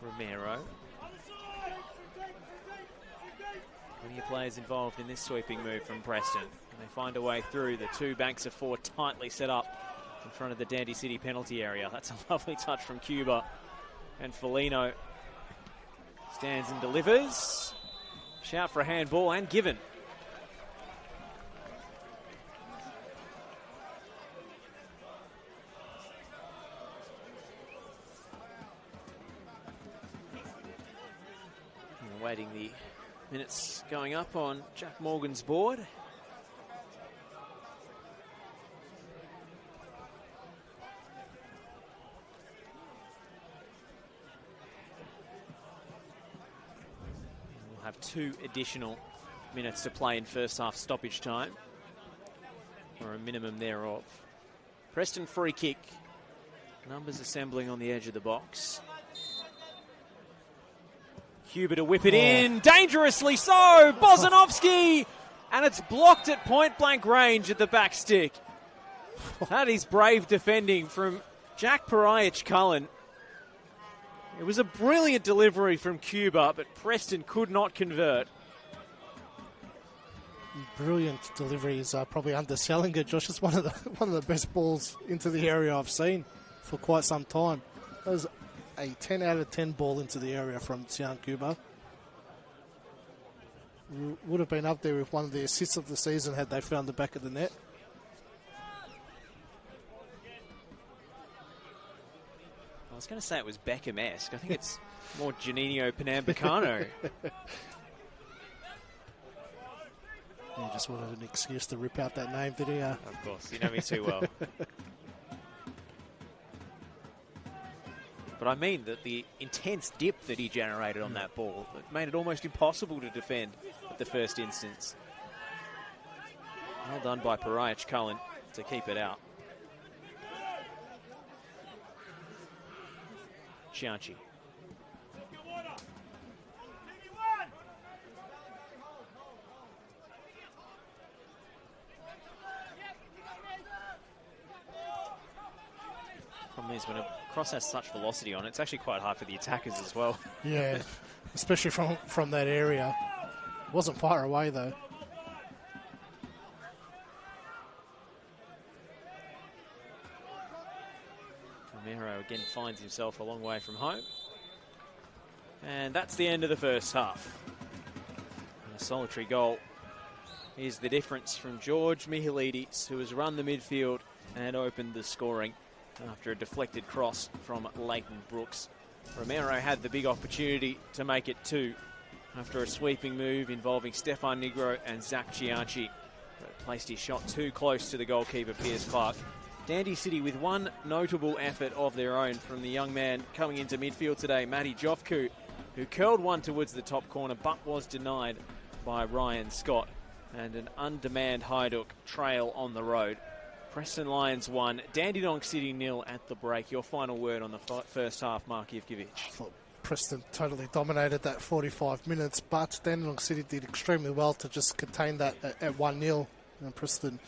Romero. Plenty of players involved in this sweeping move from Preston. And they find a way through. The two banks of four tightly set up in front of the Dandy City penalty area. That's a lovely touch from Cuba. And Foligno stands and delivers. Shout for a handball and given. Waiting the minutes going up on Jack Morgan's board. We'll have 2 additional minutes to play in first half stoppage time, or a minimum thereof. Preston free kick. Numbers assembling on the edge of the box. Cuba to whip it in, dangerously so. Bozanovsky And it's blocked at point-blank range at the back stick. That is brave defending from Jack Pariach-Cullen. It was a brilliant delivery from Cuba, but Preston could not convert. Brilliant deliveries are probably underselling it, Josh. It's one of the best balls into the area I've seen for quite some time. That was a 10 out of 10 ball into the area from Xian Cuba. Would have been up there with one of the assists of the season had they found the back of the net. I was going to say it was Beckham-esque. I think it's more Janino Pernambucano. He just wanted an excuse to rip out that name, did he? Of course, you know me too well. But I mean that the intense dip that he generated on that ball, it made it almost impossible to defend at the first instance. Well done by Pariach-Cullen to keep it out. Chianchi. Problem is, when a cross has such velocity on it, it's actually quite hard for the attackers as well. Yeah, especially from that area. Wasn't far away, though. Romero again finds himself a long way from home. And that's the end of the first half. And a solitary goal is the difference from George Mihalidis, who has run the midfield and opened the scoring after a deflected cross from Leighton Brooks. Romero had the big opportunity to make it 2 after a sweeping move involving Stefan Negro and Zach Chianchi, but placed his shot too close to the goalkeeper, Piers Clark. Dandy City with one notable effort of their own from the young man coming into midfield today, Matty Jofku, who curled one towards the top corner but was denied by Ryan Scott, and an undemanned Hajduk trail on the road. Preston Lions 1, Dandenong City 0 at the break. Your final word on the first half, Mark Ivkovic. I thought Preston totally dominated that 45 minutes, but Dandenong City did extremely well to just contain that at 1-0. And Preston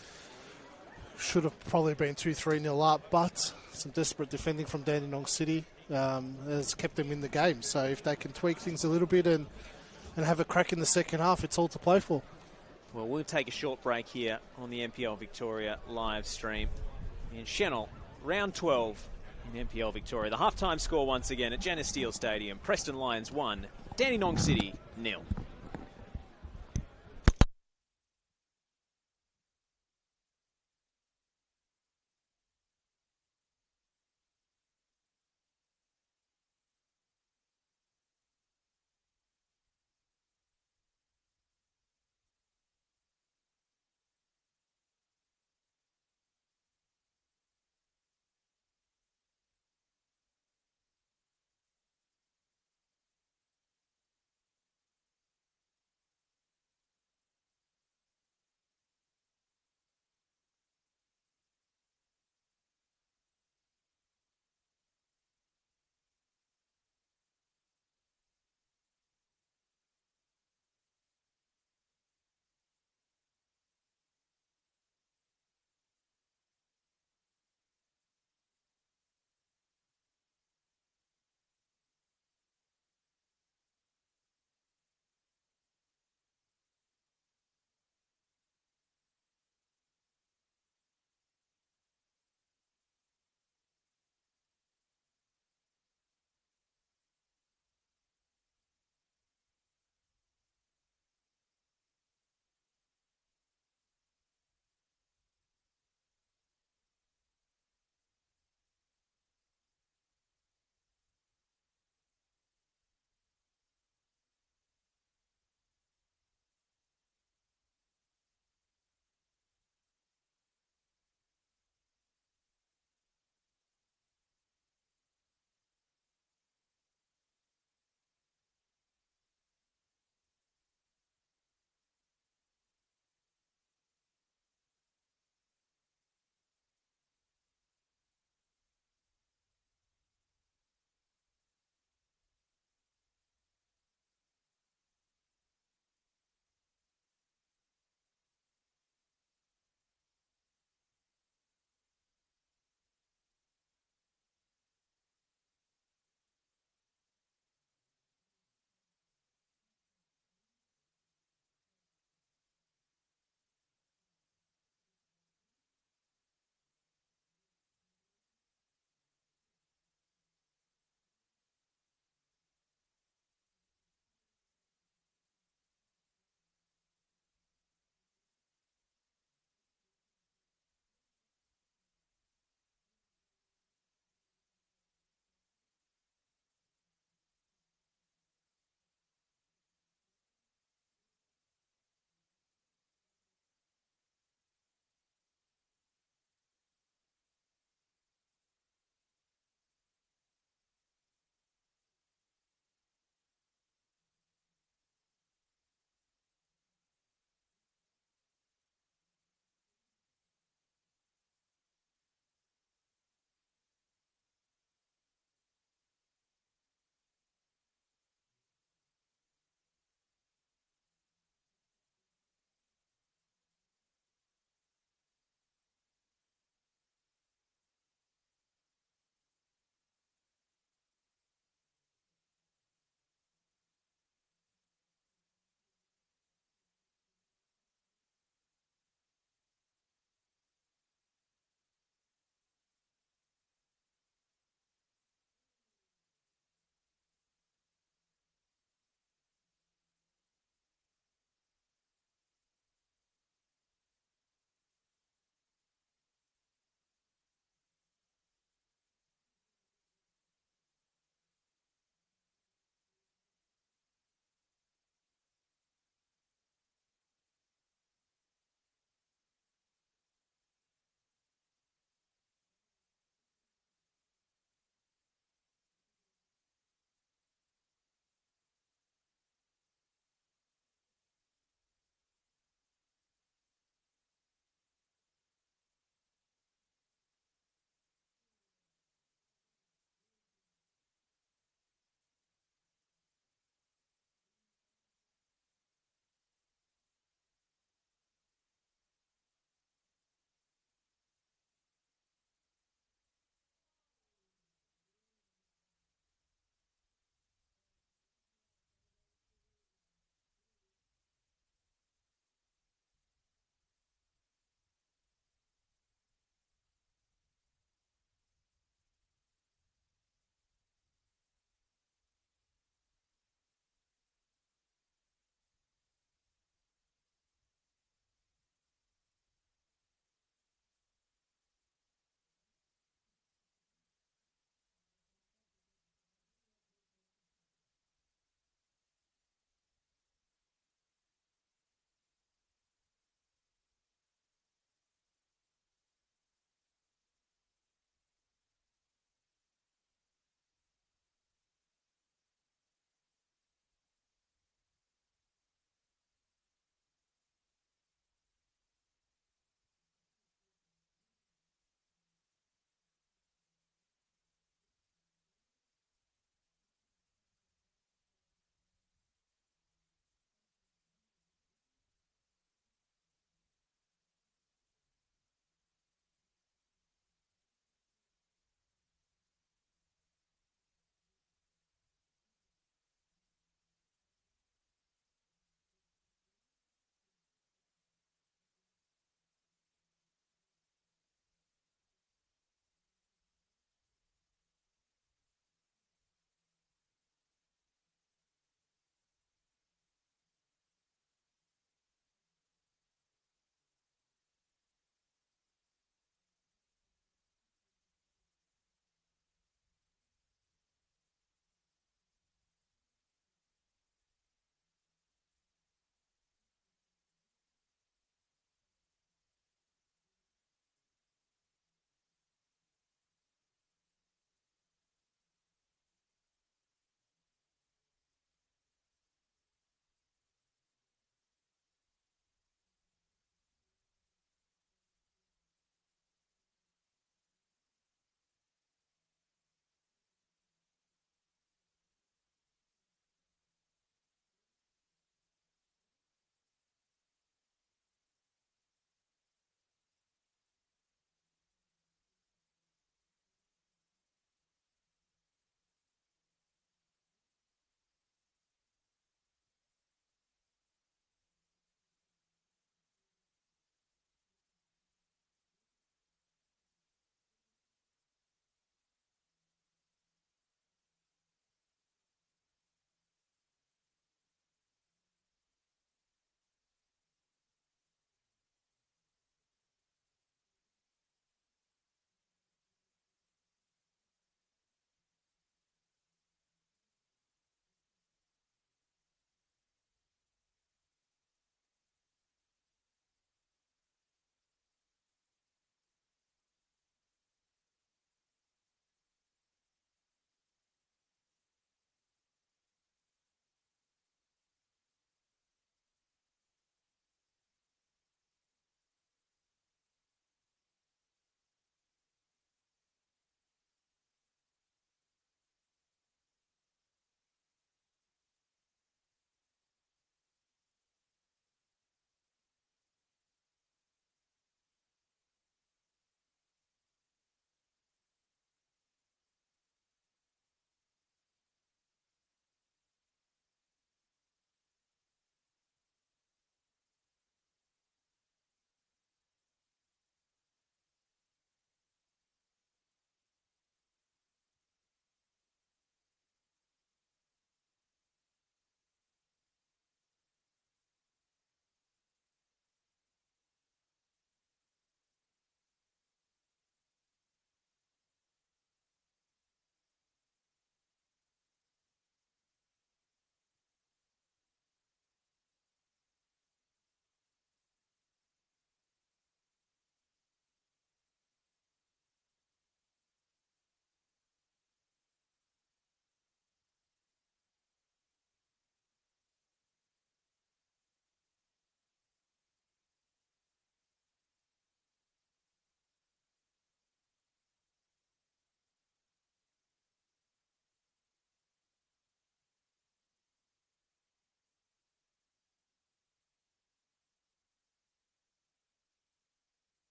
should have probably been 2-3-0 up, but some desperate defending from Dandenong City has kept them in the game. So if they can tweak things a little bit and have a crack in the second half, it's all to play for. Well, we'll take a short break here on the NPL Victoria live stream in Senol, round 12 in NPL Victoria. The halftime score once again at Janice Steele Stadium. Preston Lions 1, Dandenong City 0.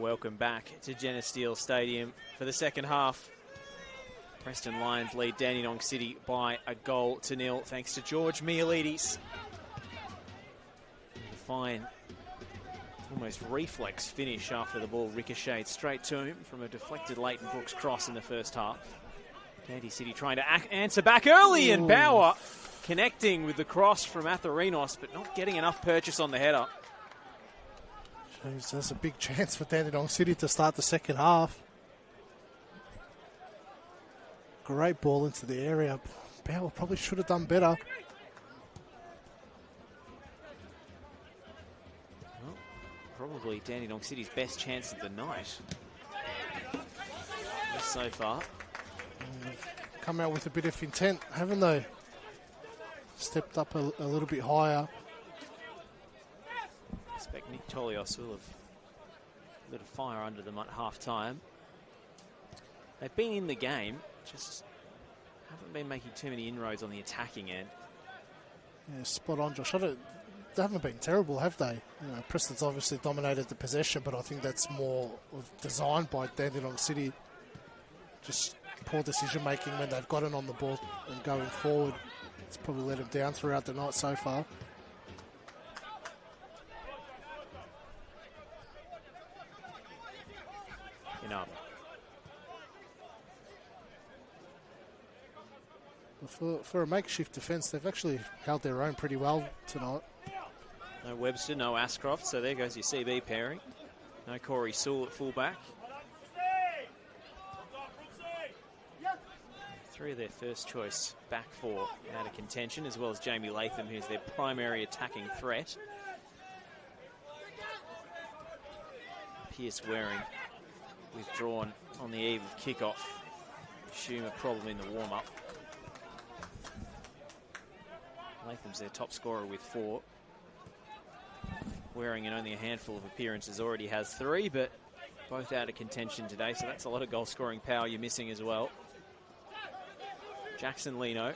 Welcome back to Genesteel Stadium for the second half. Preston Lions lead Dandenong City by a goal to nil, thanks to George Mialides. A fine, almost reflex finish after the ball ricocheted straight to him from a deflected Leighton Brooks cross in the first half. Dandy City trying to answer back early, and Bauer connecting with the cross from Atherinos, but not getting enough purchase on the header. Jeez, that's a big chance for Dandenong City to start the second half. Great ball into the area. Bauer probably should have done better. Well, probably Dandenong City's best chance of the night so far. Come out with a bit of intent, haven't they? Stepped up a little bit higher. I expect Nick Tolios will have lit a fire under them at half-time. They've been in the game, just haven't been making too many inroads on the attacking end. Yeah, spot on, Josh. They haven't been terrible, have they? You know, Preston's obviously dominated the possession, but I think that's more designed by Dandenong City. Just poor decision-making when they've got it on the ball and going forward. It's probably let them down throughout the night so far. For a makeshift defence, they've actually held their own pretty well tonight. No Webster, no Ashcroft, so there goes your CB pairing. No Corey Sewell at fullback. Three of their first choice back four out of contention, as well as Jamie Latham, who's their primary attacking threat. Pierce Waring withdrawn on the eve of kickoff. Assume a problem in the warm-up. Latham's their top scorer with 4. Waring in only a handful of appearances already has 3, but both out of contention today, so that's a lot of goal-scoring power you're missing as well. Jackson Leno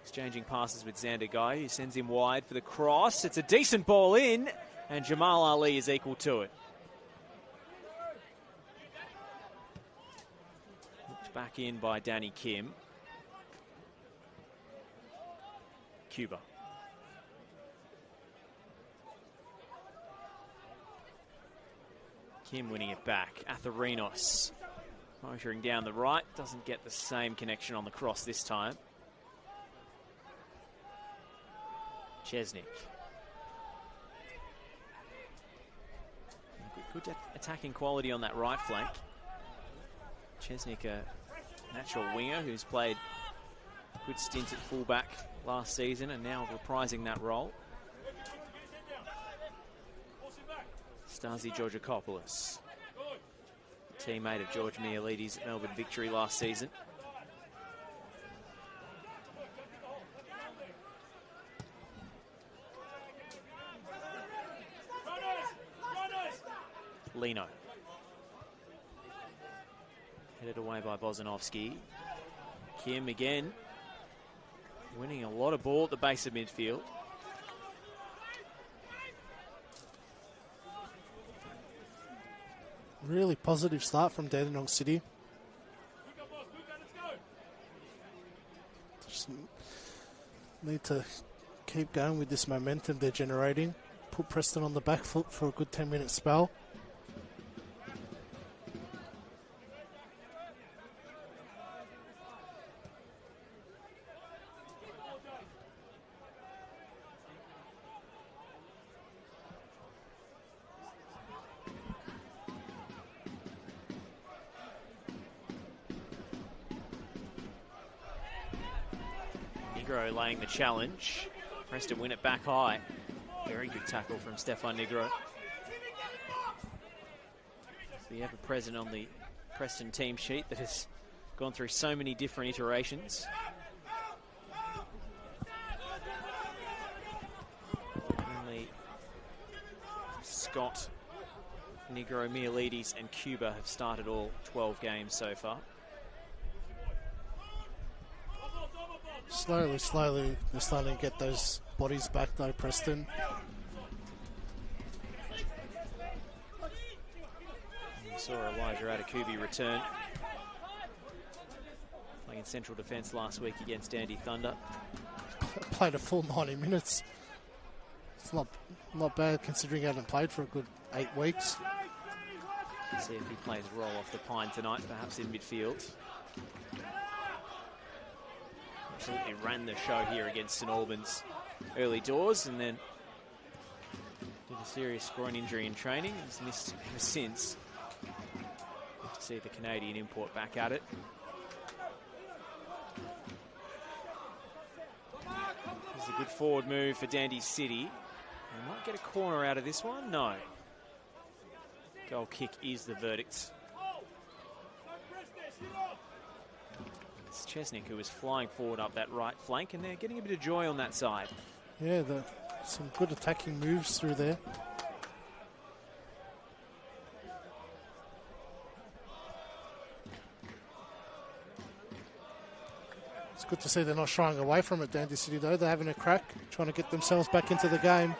exchanging passes with Xander Guy, who sends him wide for the cross. It's a decent ball in, and Jamal Ali is equal to it. Looked back in by Danny Kim. Cuba. Kim winning it back. Atherinos motoring down the right. Doesn't get the same connection on the cross this time. Chesnick. Good attacking quality on that right flank. Chesnick, a natural winger who's played a good stint at fullback last season and now reprising that role. Stasi Georgakopoulos, teammate of George Mialides at Melbourne Victory last season. Leno. Headed away by Bozanovsky. Kim again. Winning a lot of ball at the base of midfield. Really positive start from Dandenong City. Just need to keep going with this momentum they're generating. Put Preston on the back foot for a good 10-minute spell. Laying the challenge. Preston win it back high. Very good tackle from Stefan Negro. The ever-present on the Preston team sheet that has gone through so many different iterations. Only Scott, Negro, Mialides and Cuba have started all 12 games so far. Slowly, they're starting to get those bodies back though, Preston. Elijah Atakubi return. Playing central defence last week against Dandy Thunder. Played a full 90 minutes. It's not bad considering he hasn't played for a good 8 weeks. See if he plays a role off the pine tonight, perhaps in midfield. Absolutely ran the show here against St Albans early doors, and then did a serious groin injury in training. He's missed ever since. Good to see the Canadian import back at it. This is a good forward move for Dandy City. They might get a corner out of this one. No. Goal kick is the verdict. It's Chesnick who is flying forward up that right flank, and they're getting a bit of joy on that side. Yeah, some good attacking moves through there. It's good to see they're not shying away from it, Dandy City, though. They're having a crack, trying to get themselves back into the game.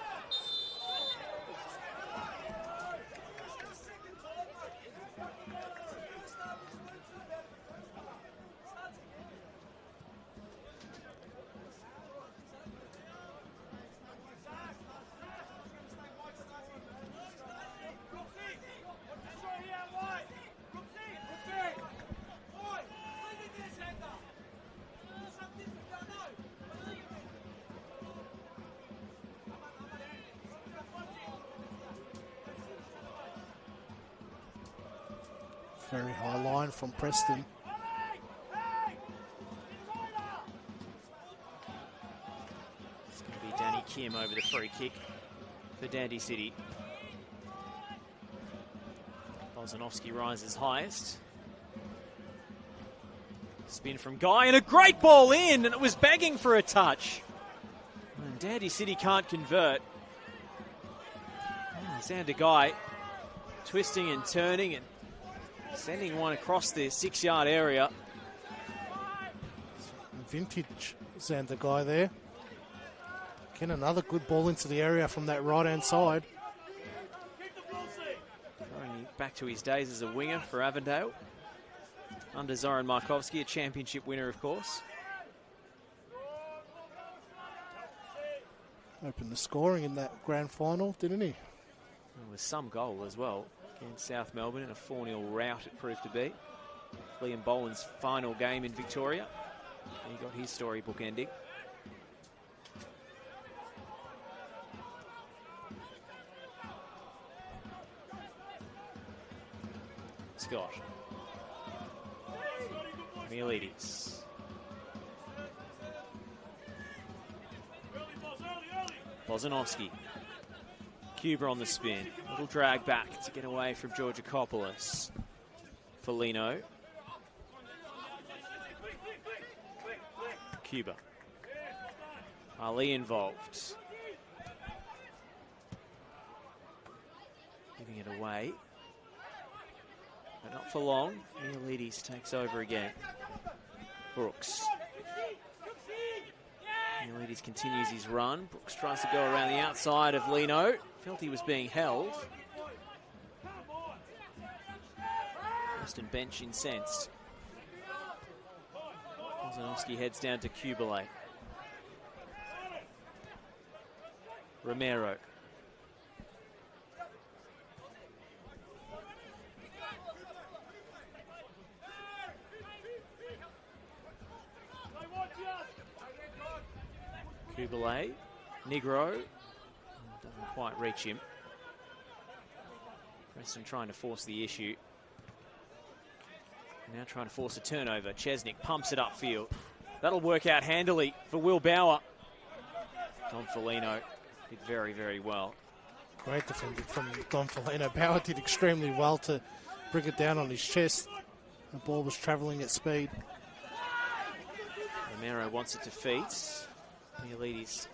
Very high line from Preston. It's going to be Danny Kim over the free kick for Dandy City. Bozanovsky rises highest. Spin from Guy, and a great ball in, and it was begging for a touch. And Dandy City can't convert. Xander Guy twisting and turning and sending one across the 6-yard area. Vintage Xander Guy there. Again, another good ball into the area from that right-hand side. Throwing back to his days as a winger for Avondale. Under Zoran Markovsky, a championship winner, of course. Opened the scoring in that grand final, didn't he? There was some goal as well against South Melbourne in a 4-0 rout it proved to be. Liam Boland's final game in Victoria. And he got his storybook ending. Scott. Mielides. Bozanovsky. Cuba on the spin. Little drag back to get away from Georgakopoulos. Foligno. Cuba. Ali involved. Giving it away. But not for long. Mielides takes over again. Brooks. Mielides continues his run. Brooks tries to go around the outside of Lino. Felt he was being held. Preston bench incensed. Bozanovsky heads down to Kubele. Romero. Kubele. Negro. Doesn't quite reach him. Preston trying to force the issue. Now trying to force a turnover. Chesnick pumps it upfield. That'll work out handily for Will Bauer. Don Foligno did very, very well. Great defending from Don Foligno. Bauer did extremely well to bring it down on his chest. The ball was travelling at speed. Romero wants it to feet. Mielides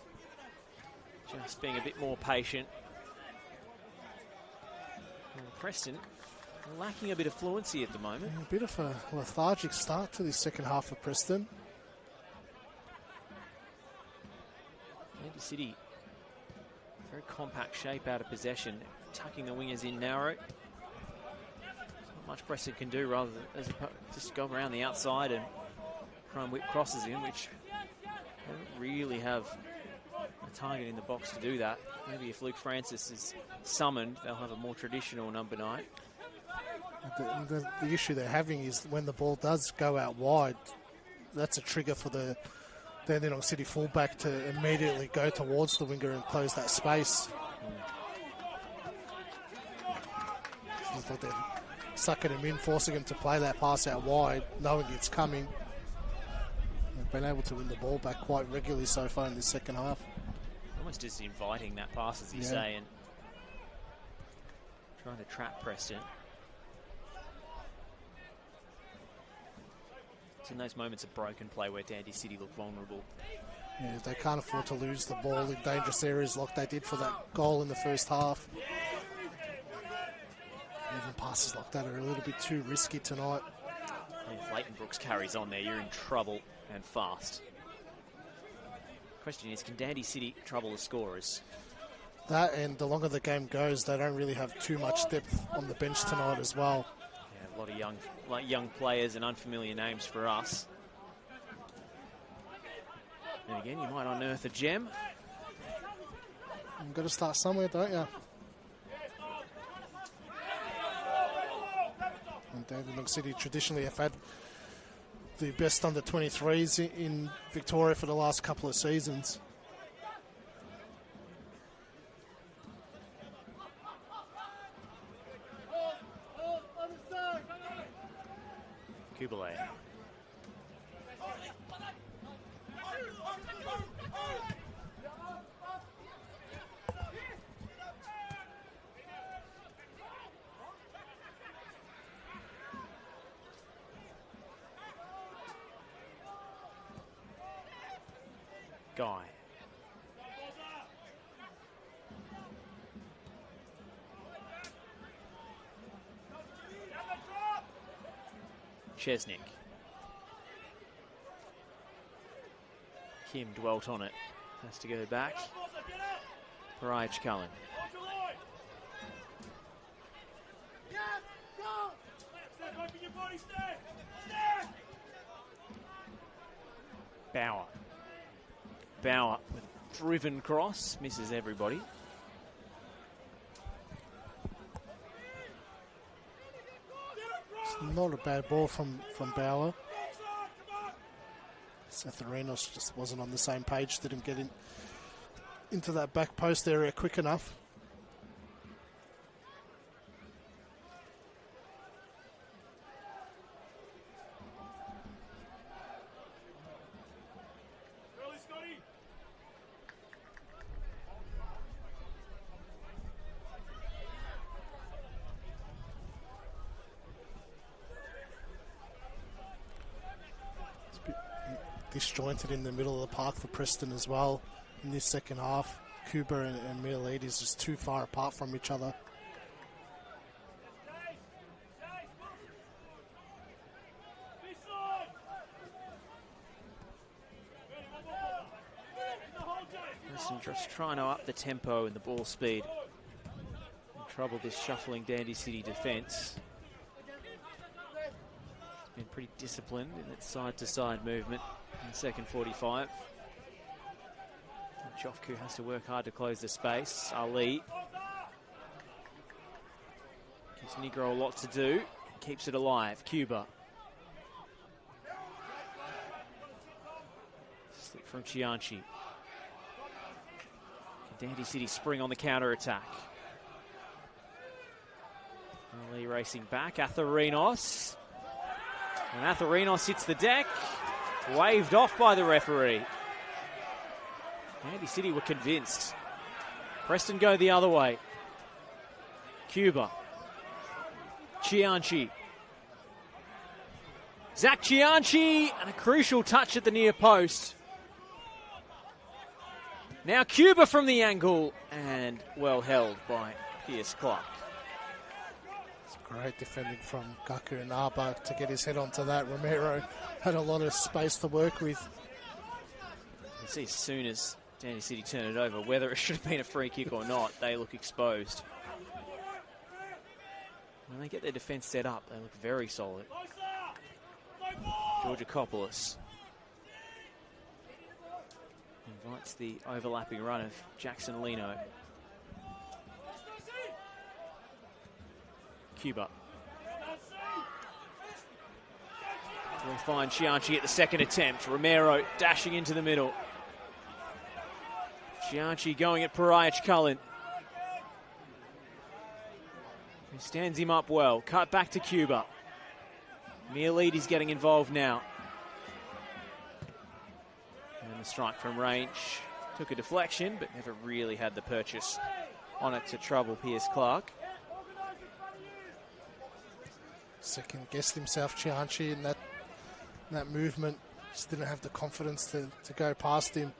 just being a bit more patient. And Preston lacking a bit of fluency at the moment. A bit of a lethargic start to the second half of Preston. Dandy City, very compact shape out of possession, tucking the wingers in narrow. Not much Preston can do rather than just go around the outside and try and whip crosses in, which they don't really have a target in the box to do that. Maybe if Luke Francis is summoned, they'll have a more traditional number 9. The issue they're having is when the ball does go out wide, that's a trigger for the Dandenong City fullback to immediately go towards the winger and close that space. I thought they're sucking him in, forcing him to play that pass out wide, knowing it's coming. They've been able to win the ball back quite regularly so far in the second half. Almost just inviting that pass, as you say, and trying to trap Preston. It's in those moments of broken play where Dandy City look vulnerable. Yeah, they can't afford to lose the ball in dangerous areas like they did for that goal in the first half. Even passes like that are a little bit too risky tonight. And if Leighton Brooks carries on there, you're in trouble, and fast. Question is, can Dandy City trouble the scorers? That, and the longer the game goes, they don't really have too much depth on the bench tonight as well. Yeah, a lot of young players and unfamiliar names for us. And again, you might unearth a gem. You've got to start somewhere, don't you? And Dandenong City traditionally have had the best under 23s in Victoria for the last couple of seasons. Kubalay. Guy. Chesnick. Kim dwelt on it. Has to go back. Paraj Cullen. Bauer. Bauer with a driven cross. Misses everybody. It's not a bad ball from Bauer. Setherinos just wasn't on the same page, didn't get into that back post area quick enough. Disjointed in the middle of the park for Preston as well in this second half. Kuba and Middle is just too far apart from each other. Preston just trying to up the tempo and the ball speed. In trouble this shuffling Dandy City defence. It's been pretty disciplined in its side-to-side movement. In the second 45. Jofku has to work hard to close the space. Ali gives Negro a lot to do. Keeps it alive. Cuba. Slip from Chianchi. Dandy City spring on the counter-attack. Ali racing back. Atharinos. And Atharinos hits the deck. Waved off by the referee. Dandy City were convinced. Preston go the other way. Cuba. Chianchi. Zach Chianchi, and a crucial touch at the near post. Now Cuba from the angle, and well held by Pierce Clark. Great defending from Gaku and Arba to get his head onto that. Romero had a lot of space to work with. You see, as soon as Dandy City turn it over, whether it should have been a free kick or not, they look exposed. When they get their defence set up, they look very solid. Georgakopoulos invites the overlapping run of Jackson Leno. Cuba. Will find Chianchi at the second attempt. Romero dashing into the middle. Chianchi going at Pariach Cullen. He stands him up well. Cut back to Cuba. Mialides getting involved now. And the strike from range. Took a deflection, but never really had the purchase on it to trouble Pierce Clark. Second guessed himself, Chianchi, in that movement. Just didn't have the confidence to go past him.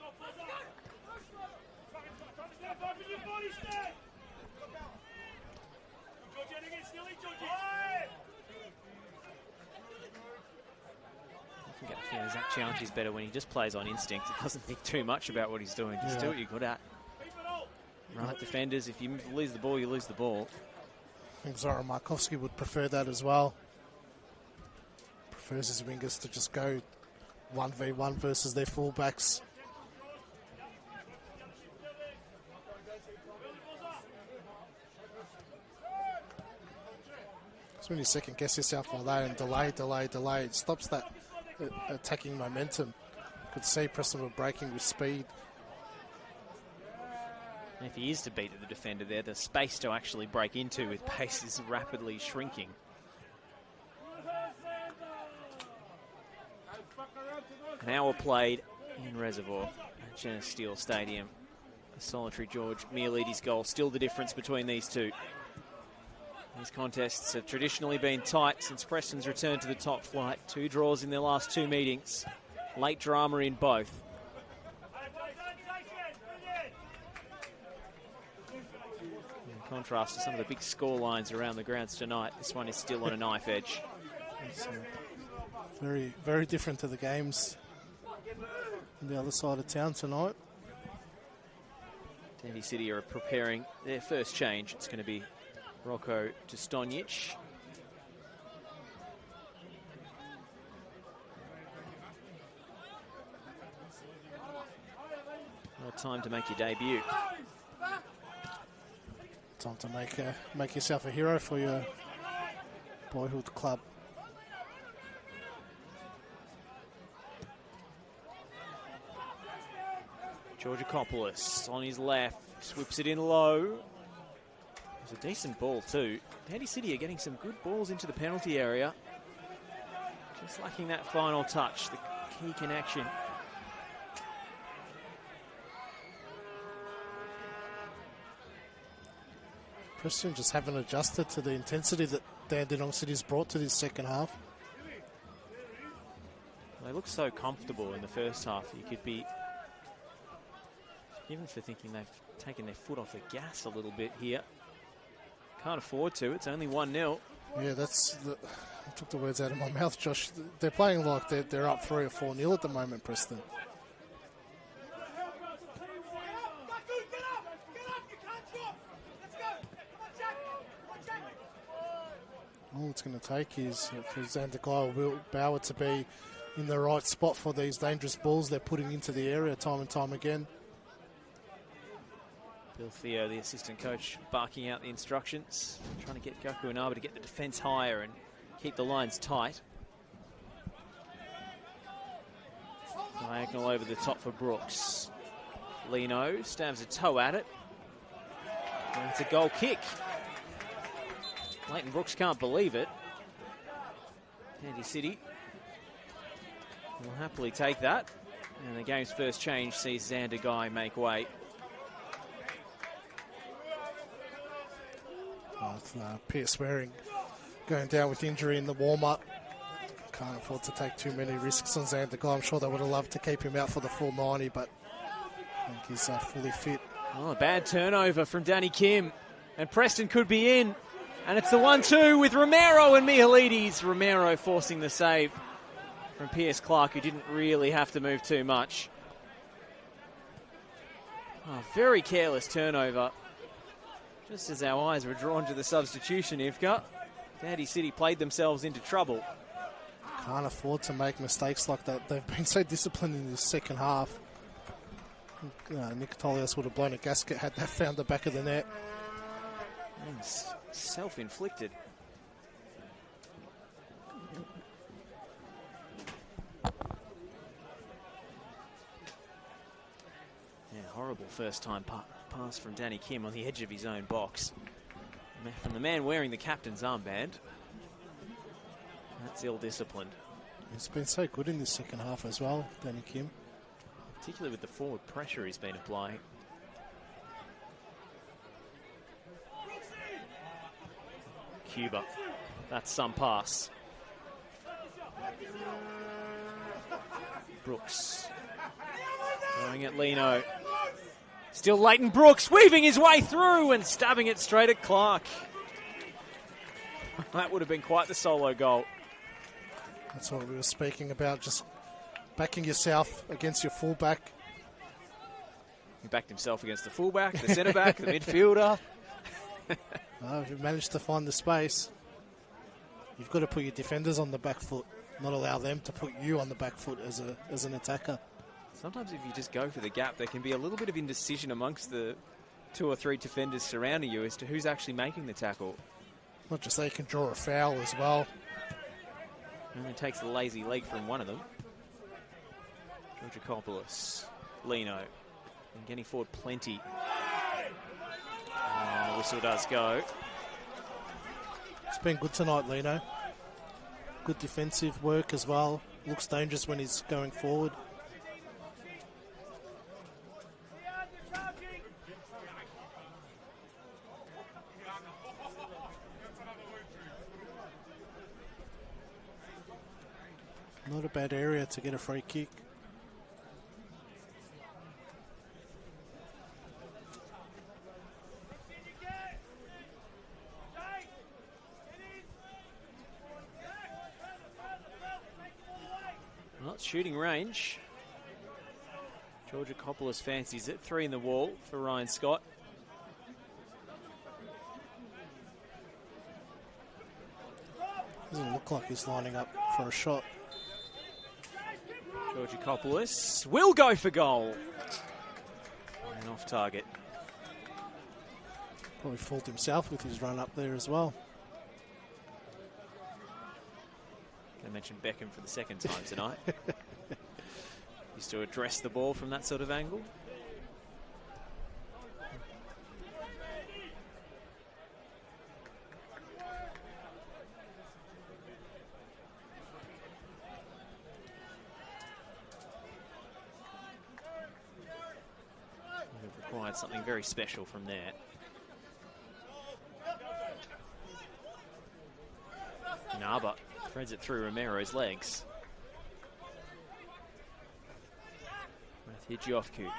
Zach Chianchi's better when he just plays on instinct. He doesn't think too much about what he's doing. Just do what you're good at. Right, defenders, if you lose the ball, you lose the ball. I think Zoran Markovsky would prefer that as well. Prefers his wingers to just go 1v1 versus their fullbacks. So when you second guess yourself like that and delay, it stops that attacking momentum. Could see Preston were breaking with speed. And if he is to beat the defender there, the space to actually break into with pace is rapidly shrinking. An hour played in Reservoir at Genesee Steel Stadium. A solitary George Mialides goal, still the difference between these two. These contests have traditionally been tight since Preston's returned to the top flight. 2 draws in their last 2 meetings. Late drama in both. In contrast to some of the big score lines around the grounds tonight, this one is still on a knife edge. It's very, very different to the games on the other side of town tonight. Dandy City are preparing their first change. It's going to be Rocco Tostonic. Well, time to make your debut. Time to make yourself a hero for your boyhood club. Georgakopoulos on his left, whips it in low. It's a decent ball too. Dandy City are getting some good balls into the penalty area. Just lacking that final touch, the key connection. Preston just haven't adjusted to the intensity that Dandenong City's brought to this second half. They look so comfortable in the first half. You could be even for thinking they've taken their foot off the gas a little bit here. Can't afford to. It's only 1-0. Yeah, I took the words out of my mouth, Josh. They're playing like they're up 3 or 4-0 at the moment, Preston. All it's going to take is for Xander Guy or Will Bauer to be in the right spot for these dangerous balls they're putting into the area time and time again. Bill Theo, the assistant coach, barking out the instructions, trying to get Gaku Inaba to get the defence higher and keep the lines tight. Diagonal over the top for Brooks. Leno stabs a toe at it. And it's a goal kick. Leighton Brooks can't believe it. Dandy City will happily take that. And the game's first change sees Xander Guy make way. Pierce Waring going down with injury in the warm-up. Can't afford to take too many risks on Xander Guy. I'm sure they would have loved to keep him out for the full 90, but I think he's fully fit. Oh, a bad turnover from Danny Kim. And Preston could be in. And it's the 1-2 with Romero and Mialides. Romero forcing the save from Pierce Clark, who didn't really have to move too much. Oh, very careless turnover. Just as our eyes were drawn to the substitution, Ivka. Dandy City played themselves into trouble. Can't afford to make mistakes like that. They've been so disciplined in the second half. Nick Tolias would have blown a gasket had that found the back of the net. Self-inflicted. Yeah, horrible first-time pass from Danny Kim on the edge of his own box. From the man wearing the captain's armband. That's ill-disciplined. He's been so good in this second half as well, Danny Kim. Particularly with the forward pressure he's been applying. Cuba. That's some pass. Brooks. Going at Lino. Still Leighton Brooks weaving his way through and stabbing it straight at Clark. That would have been quite the solo goal. That's what we were speaking about, just backing yourself against your fullback. He backed himself against the fullback, the centre back, the midfielder. If you manage to find the space, you've got to put your defenders on the back foot, not allow them to put you on the back foot as an attacker. Sometimes if you just go for the gap, there can be a little bit of indecision amongst the 2 or 3 defenders surrounding you as to who's actually making the tackle. Not just they can draw a foul as well. And it takes the lazy leg from one of them. Georgakopoulos, Lino, and getting forward plenty. And the whistle does go. It's been good tonight, Lino. Good defensive work as well. Looks dangerous when he's going forward. Not a bad area to get a free kick. Not shooting range. Georgakopoulos fancies it. 3 in the wall for Ryan Scott. Doesn't look like he's lining up for a shot. Georgakopoulos will go for goal. And off target. Probably fooled himself with his run up there as well. I mentioned Beckham for the second time tonight. Used to address the ball from that sort of angle. Required something very special from there. Naba threads it through Romero's legs. Matthew Giofku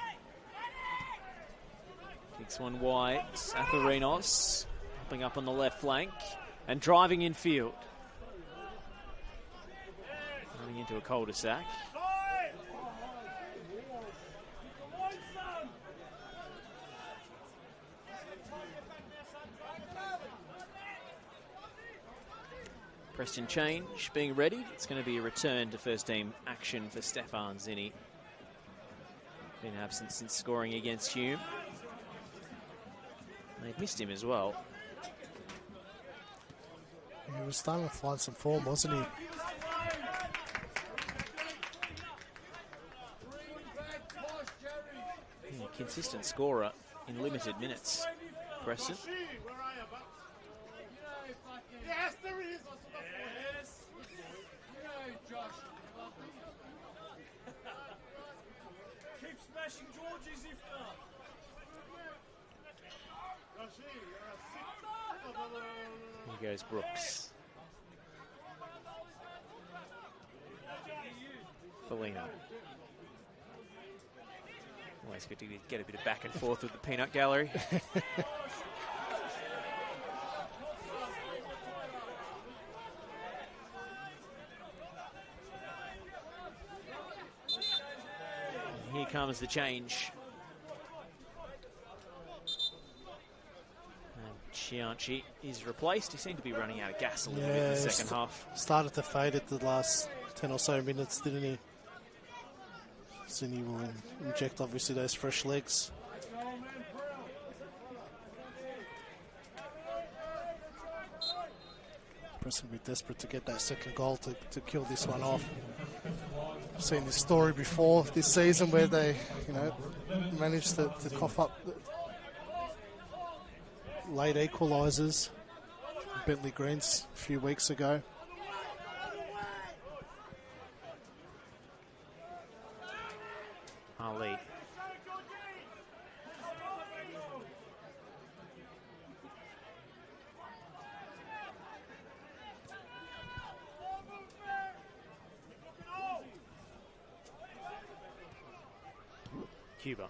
kicks one wide. Atharinos popping up on the left flank and driving in field. Running into a cul-de-sac. Preston change being ready. It's going to be a return to first team action for Stefan Zinni. Been absent since scoring against Hume. They've missed him as well. He was starting to find some form, wasn't he? Yeah, consistent scorer in limited minutes. Preston. Yes, there is. Yes. Keep smashing Georges if not. Here goes Brooks. Felino. Always good to get a bit of back and forth with the peanut gallery. Here comes the change. And Chianchi is replaced. He seemed to be running out of gas a little bit in the second half. Started to fade at the last 10 or so minutes, didn't he? Zinni will inject, obviously, those fresh legs. Preston will be desperate to get that second goal to kill this one off. I've seen this story before this season where they, managed to cough up late equalisers. Bentley Greens a few weeks ago. Ali. Cuba.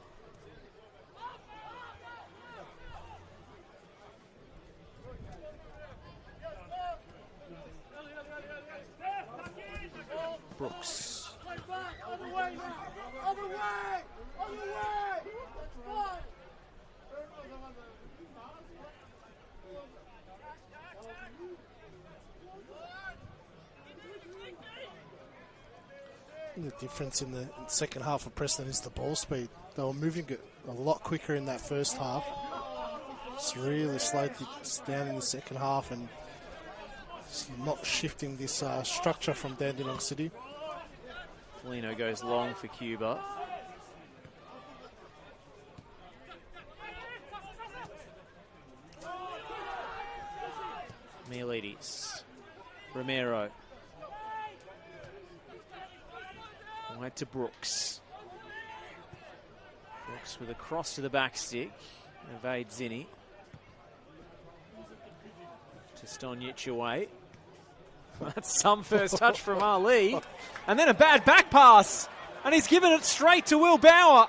Brooks. The difference in the second half of Preston is the ball speed. They were moving it a lot quicker in that first half. It's really slowed it down in the second half and it's not shifting this structure from Dandenong City. Felino goes long for Cuba. Mielides. Romero. Wide to Brooks. Brooks with a cross to the back stick. Evades Zinni. To Stonjic away. That's some first touch from Ali. And then a bad back pass. And he's given it straight to Will Bauer.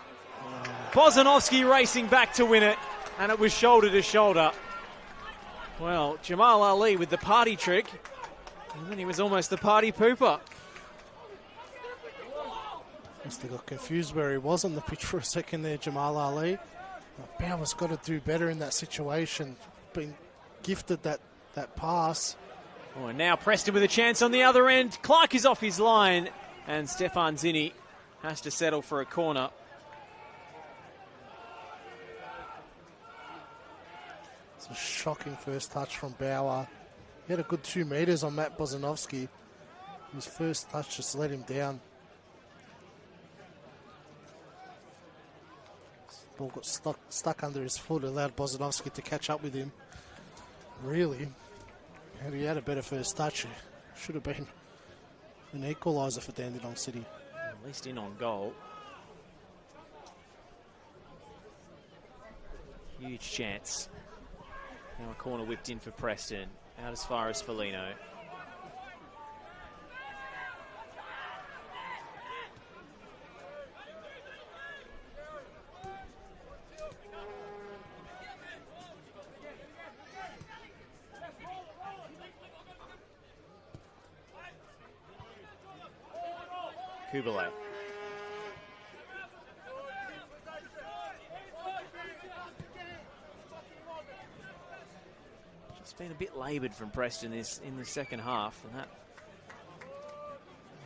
Bozanovsky racing back to win it. And it was shoulder to shoulder. Well, Jamal Ali with the party trick. And then he was almost the party pooper. Must have got confused where he was on the pitch for a second there, Jamal Ali. Bauer's got to do better in that situation. Being gifted that pass. Oh, and now Preston with a chance on the other end. Clark is off his line. And Stefan Zinni has to settle for a corner. It's a shocking first touch from Bauer. He had a good 2 metres on Matt Bozanovsky. His first touch just let him down. Ball got stuck under his foot, allowed Bozanovsky to catch up with him. Really, had he had a better first touch, it should have been an equaliser for Dandenong City. At least in on goal. Huge chance. Now a corner whipped in for Preston. Out as far as Felino. Kubalay. Just been a bit laboured from Preston in the second half, and that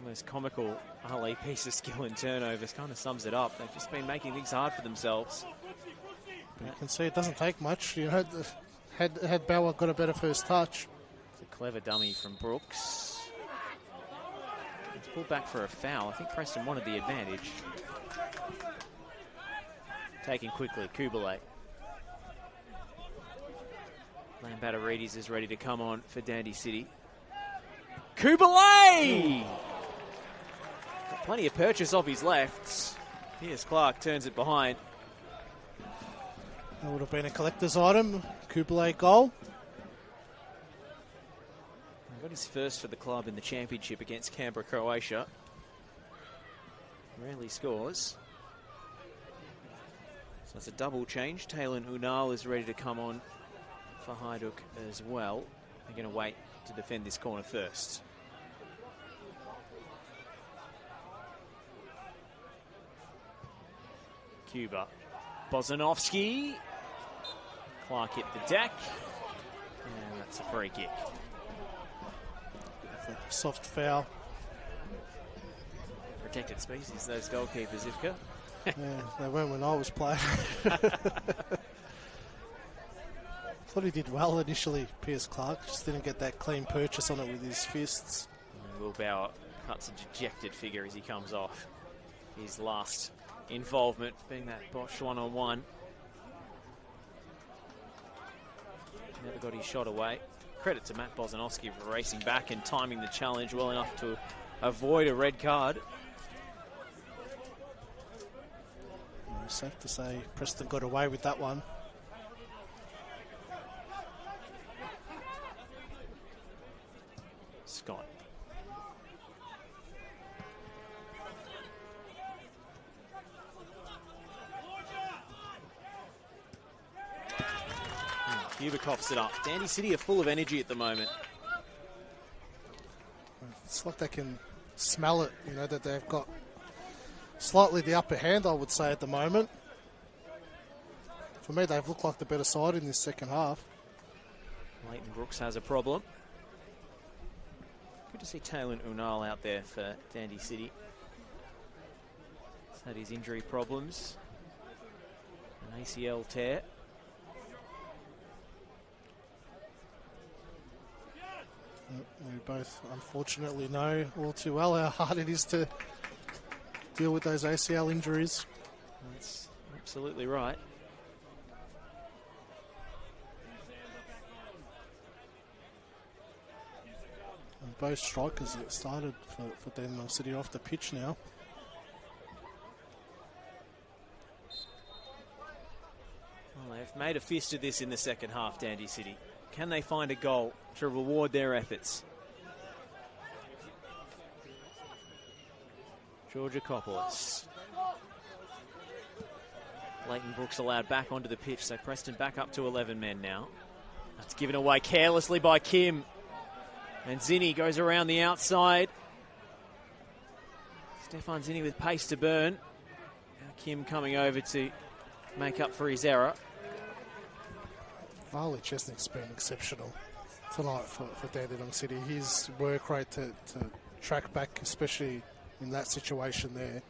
almost comical Ali piece of skill in turnovers kind of sums it up. They've just been making things hard for themselves. But you can see it doesn't take much. Had Bauer got a better first touch. It's a clever dummy from Brooks. It's pulled back for a foul. I think Preston wanted the advantage. Taken quickly, Kubalay. Lambatarides is ready to come on for Dandy City. Kubalay! Got plenty of purchase off his left. Here's Clark, turns it behind. That would have been a collector's item. Kubalay goal. Got his first for the club in the championship against Canberra, Croatia. Rarely scores. So it's a double change. Talon Unal is ready to come on for Hajduk as well. They're going to wait to defend this corner first. Cuba. Bozanovsky. Clark hit the deck. It's a free kick. Soft foul. Protected species, those goalkeepers, Ivka. Yeah, they weren't when I was playing. Thought he did well initially, Pierce Clark. Just didn't get that clean purchase on it with his fists. And Will Bauer cuts a dejected figure as he comes off. His last involvement being that botched one-on-one. Never got his shot away. Credit to Matt Bozanowski for racing back and timing the challenge well enough to avoid a red card. Safe to say Preston got away with that one. Scott. Huber coughs it up. Dandy City are full of energy at the moment. It's like they can smell it, you know, that they've got slightly the upper hand, I would say, at the moment. For me, they've looked like the better side in this second half. Leighton Brooks has a problem. Good to see Taylor Unal out there for Dandy City. He's had his injury problems. An ACL tear. We both, unfortunately, know all too well how hard it is to deal with those ACL injuries. That's absolutely right. And both strikers that started for Dandenong City off the pitch now. Well, they've made a fist of this in the second half, Dandy City. Can they find a goal to reward their efforts? Georgakopoulos. Leighton Brooks allowed back onto the pitch, so Preston back up to 11 men now. That's given away carelessly by Kim. And Zinni goes around the outside. Stefan Zinni with pace to burn. Now Kim coming over to make up for his error. Varley Chesnick's been exceptional tonight for Dandenong City. His work rate to track back, especially in that situation there.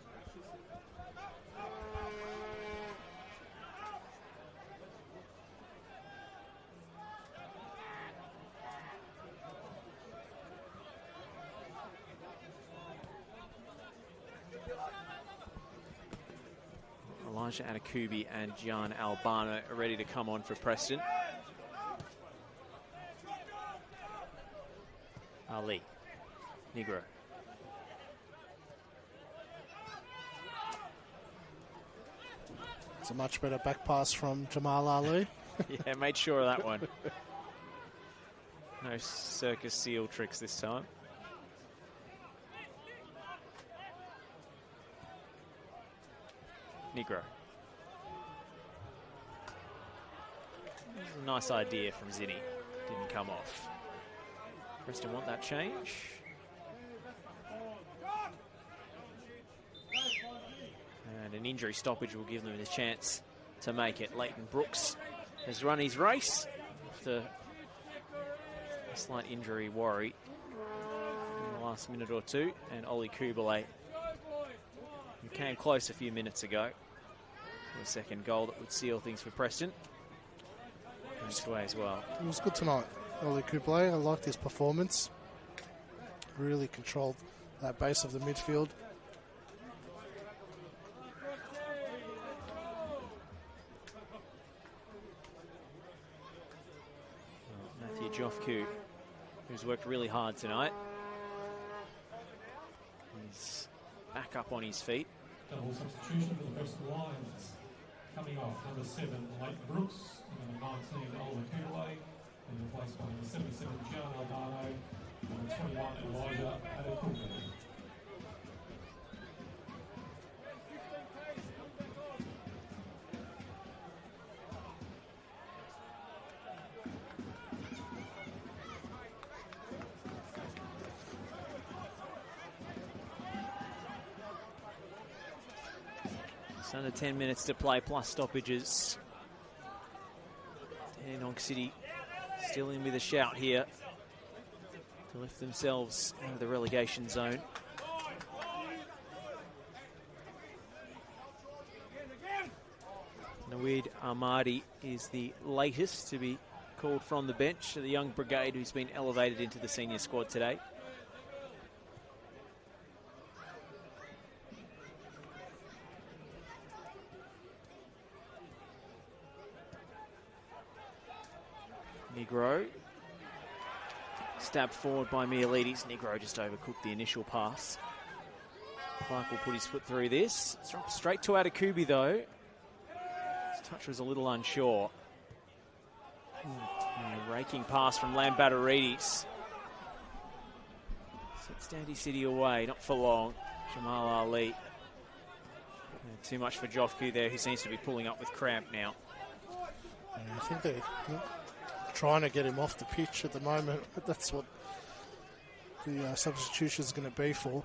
Elijah Anakubi and Gian Albano are ready to come on for Preston. Ali. Negro. It's a much better back pass from Jamal Ali. Yeah, made sure of that one. No circus seal tricks this time. Negro. Nice idea from Zinni. Didn't come off. Preston want that change. And an injury stoppage will give them a chance to make it. Leighton Brooks has run his race after a slight injury worry in the last minute or two. And Ollie Kubalay, who came close a few minutes ago, to a second goal that would seal things for Preston. This way as well. It was good tonight, Ollie Kubalay. I liked his performance. Really controlled that base of the midfield. Matthew Joffku, who's worked really hard tonight. He's back up on his feet. Double substitution for the Preston Lions. Coming off, number 7, Leighton Brooks, and number 19, Oliver Kubalay, and replaced by number 77, Gian Albano, number 21, Elijah Anakubi. It's under 10 minutes to play plus stoppages. Dandenong City still in with a shout here to lift themselves out of the relegation zone. Nawid Ahmadi is the latest to be called from the bench, the young brigade who's been elevated into the senior squad today. Negro, stabbed forward by Mialides. Negro just overcooked the initial pass. Clark will put his foot through this. It's dropped straight to Adekubi though. His touch was a little unsure. And a raking pass from Lambatarides. Sets Dandy City away, not for long. Jamal Ali. Too much for Jofku there, who seems to be pulling up with cramp now. I think they're trying to get him off the pitch at the moment. That's what the substitution is going to be for.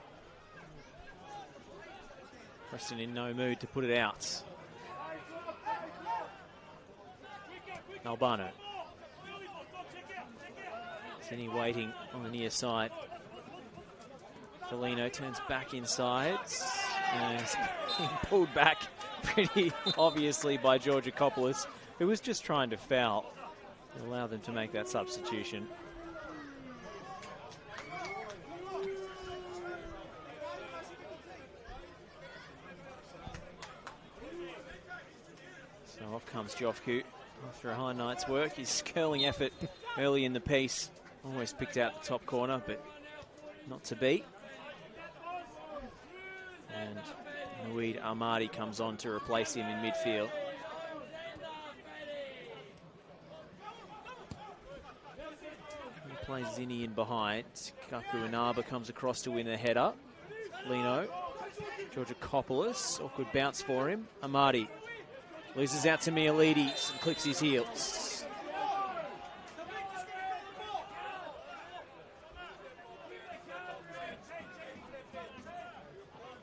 Preston in no mood to put it out. Albano. Zinni waiting on the near side. Felino turns back inside and is being pulled back pretty obviously by Georgakopoulos, who was just trying to foul to allow them to make that substitution. So off comes Jofku after a high night's work. His curling effort early in the piece almost picked out the top corner, but not to be. And Nawid Ahmadi comes on to replace him in midfield. He plays Zinni in behind. Kaku Inaba comes across to win a header. Lino, Georgakopoulos, awkward bounce for him. Ahmadi loses out to Mialides and clips his heels.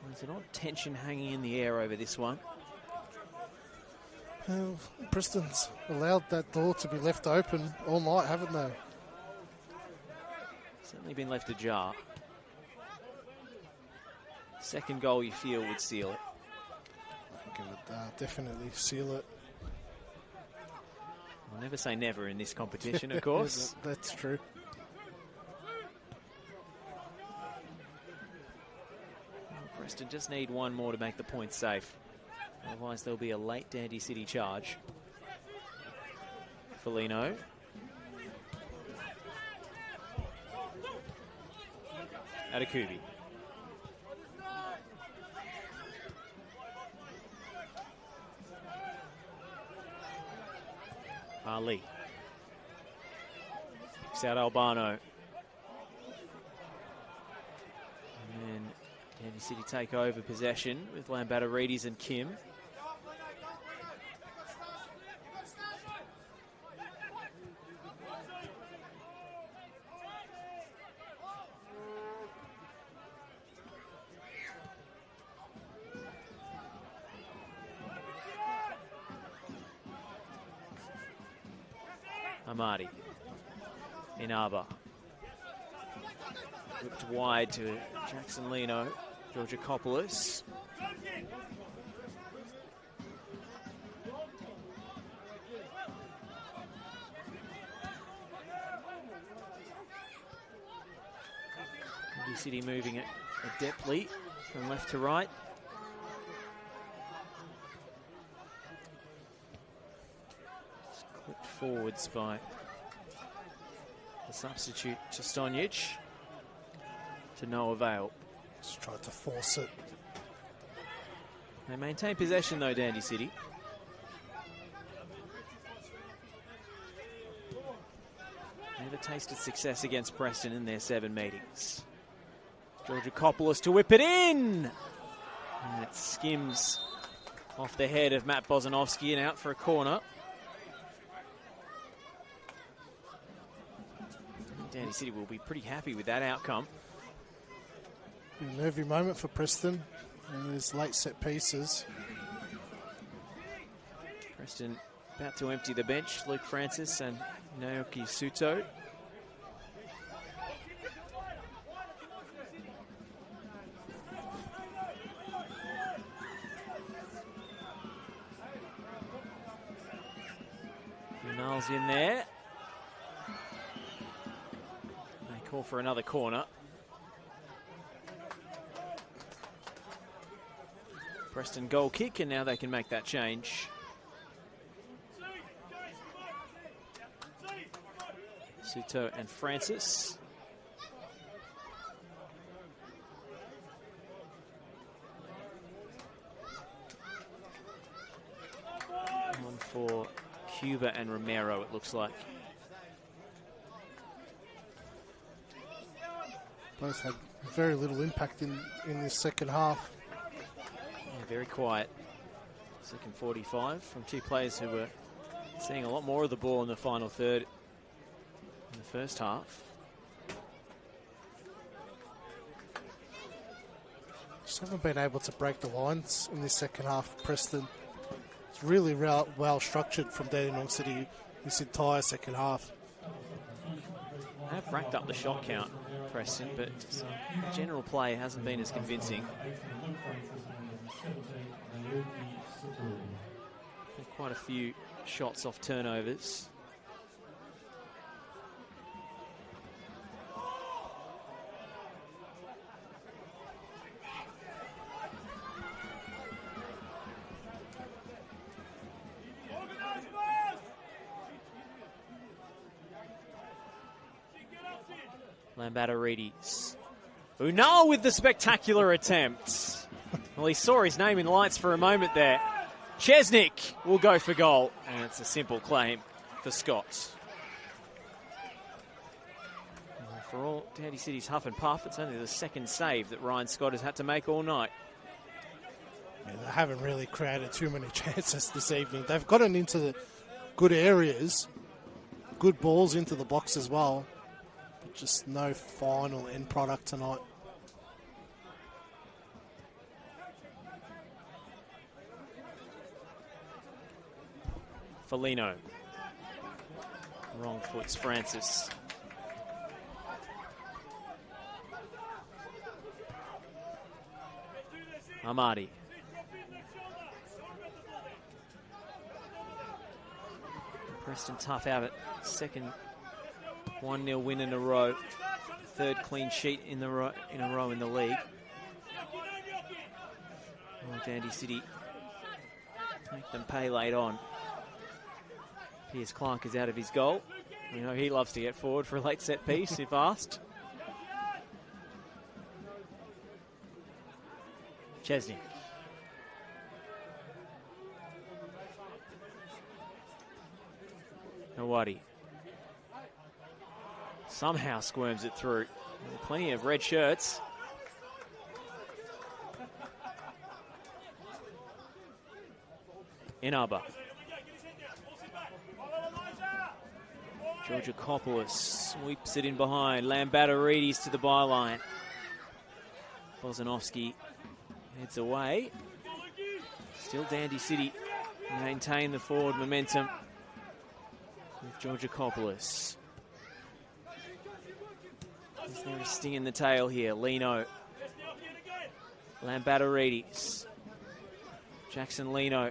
There's an odd tension hanging in the air over this one. Well, Preston's allowed that door to be left open all night, haven't they? Certainly been left ajar. Second goal you feel would seal it. I think it would definitely seal it. I'll never say never in this competition, of course. That's true. Preston just need one more to make the point safe. Otherwise, there'll be a late Dandy City charge. Felino. Adekubi. Ali. Picks out Albano. And then Dandy City take over possession with Lambatarides and Kim. Ahmadi. Inaba. Whipped wide to Jackson Lino. Georgakopoulos. Dandy City moving it adeptly from left to right. It's clipped forwards by the substitute Stonic to no avail. Just tried to force it. They maintain possession though, Dandy City. Never tasted success against Preston in their 7 meetings. Georgakopoulos to whip it in! And it skims off the head of Matt Bozanovsky and out for a corner. Dandy City will be pretty happy with that outcome. A nervy moment for Preston and his late set pieces. Preston about to empty the bench. Luke Francis and Naoki Suto. Unal's in there. They call for another corner. Preston goal kick, and now they can make that change. Suto and Francis. One for Cuba and Romero, it looks like. Both had very little impact in this second half. Yeah, very quiet. Second 45 from two players who were seeing a lot more of the ball in the final third in the first half. Just haven't been able to break the lines in this second half. Preston, it's really well structured from Dandenong City this entire second half. They have racked up the shot count, Preston, but the general play hasn't been as convincing. Quite a few shots off turnovers. Lambatarides. Unal with the spectacular attempt. Well, he saw his name in lights for a moment there. Chesnick will go for goal, and it's a simple claim for Scott. For all Dandy City's huff and puff, it's only the second save that Ryan Scott has had to make all night. Yeah, they haven't really created too many chances this evening. They've gotten into the good areas, good balls into the box as well, but just no final end product tonight. Felino. Wrong foot's Francis. Amadi. Preston tough out it. Second 1-0 win in a row. Third clean sheet in a row in the league. Oh, Dandy City make them pay late on. Piers Clark is out of his goal. We know he loves to get forward for a late set piece if asked. Chesney. Nawadi. Somehow squirms it through. Plenty of red shirts. Inaba. Georgakopoulos sweeps it in behind. Lambatarides to the byline. Bozanovsky heads away. Still Dandy City maintain the forward momentum with Georgakopoulos. Is there a sting in the tail here? Lino. Lambatarides. Jackson Lino.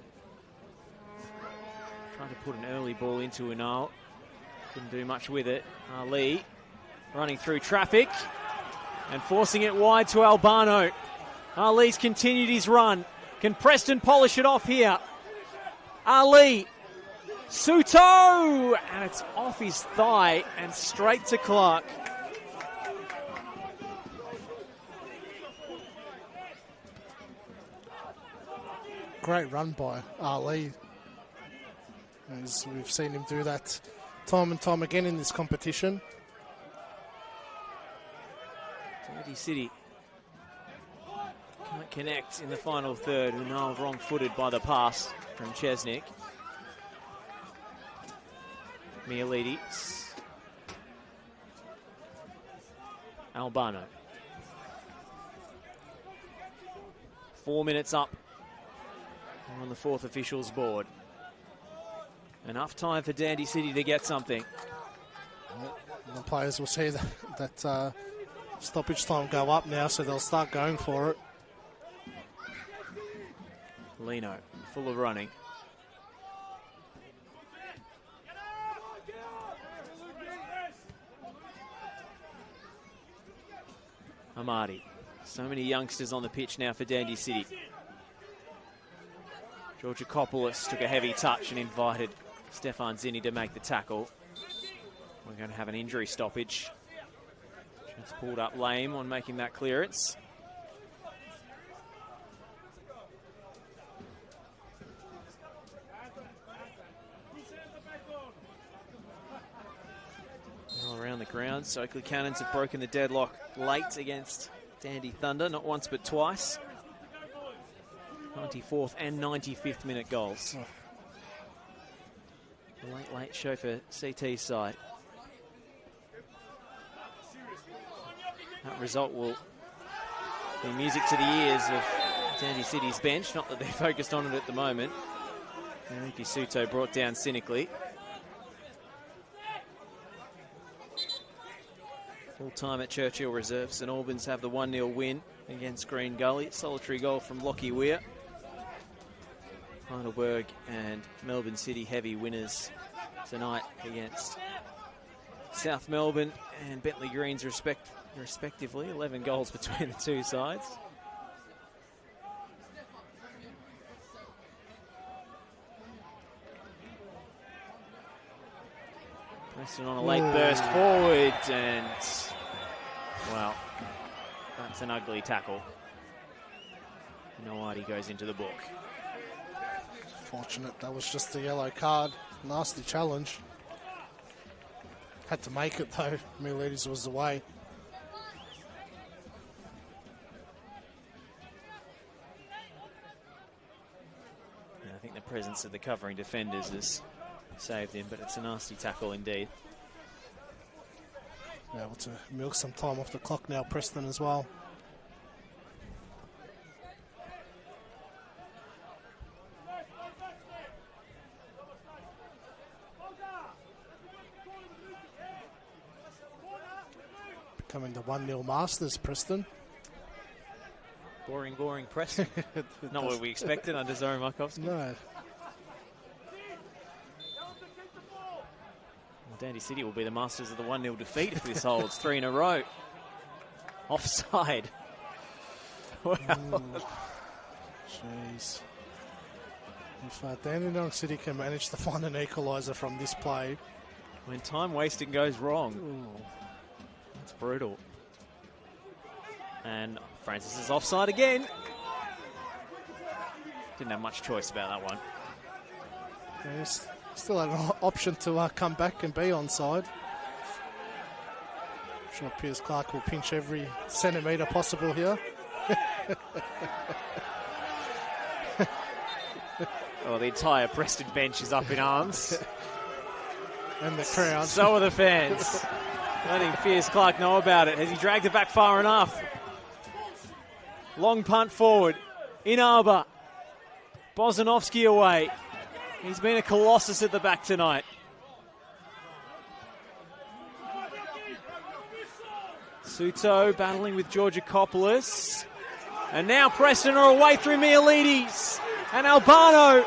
Trying to put an early ball into Unal. Couldn't do much with it. Ali running through traffic and forcing it wide to Albano. Ali's continued his run. Can Preston polish it off here? Ali. Suto! And it's off his thigh and straight to Clark. Great run by Ali. As we've seen him do that time and time again in this competition. Dandy City can't connect in the final third. Unal wrong-footed by the pass from Chesnick. Mialides. Albano. 4 minutes up on the fourth official's board. Enough time for Dandy City to get something. The players will see that stoppage time go up now, so they'll start going for it. Lino, full of running. Amadi. So many youngsters on the pitch now for Dandy City. Georgakopoulos took a heavy touch and invited Stefan Zinni to make the tackle. We're going to have an injury stoppage. Just pulled up lame on making that clearance. All around the ground, so Oakley Cannons have broken the deadlock late against Dandy Thunder, not once but twice. 94th and 95th minute goals. A late show for CT's side. That result will be music to the ears of Dandy City's bench, not that they're focused on it at the moment. Enrique Suto brought down cynically. Full time at Churchill Reserve. St Albans have the 1-0 win against Green Gully. Solitary goal from Lockie Weir. Heidelberg and Melbourne City heavy winners tonight against South Melbourne and Bentley Greens respectively. 11 goals between the two sides. Preston on a late burst forward, and well, that's an ugly tackle. Noati goes into the book. Fortunate that was just a yellow card. Nasty challenge. Had to make it though. Miletis was away. Yeah, I think the presence of the covering defenders has saved him, but it's a nasty tackle indeed. Able to milk some time off the clock now, Preston as well. Becoming the 1-0 masters, Preston. Boring Preston. Not what we expected under Zoran Markovsky. No. Dandy City will be the masters of the 1-0 defeat if this holds. 3 in a row. Offside. Wow. Jeez. If Dandenong City can manage to find an equaliser from this play. When time wasting goes wrong. That's brutal. And Francis is offside again. Didn't have much choice about that one. Yes. Still had an option to come back and be onside. I'm sure Piers Clark will pinch every centimetre possible here. Oh, the entire Preston bench is up in arms. And the crowd. So are the fans. Letting Piers Clark know about it. Has he dragged it back far enough? Long punt forward. In Arbour. Bozanovsky away. He's been a colossus at the back tonight. Suto battling with Georgakopoulos. And now Preston are away through Mialides. And Albano.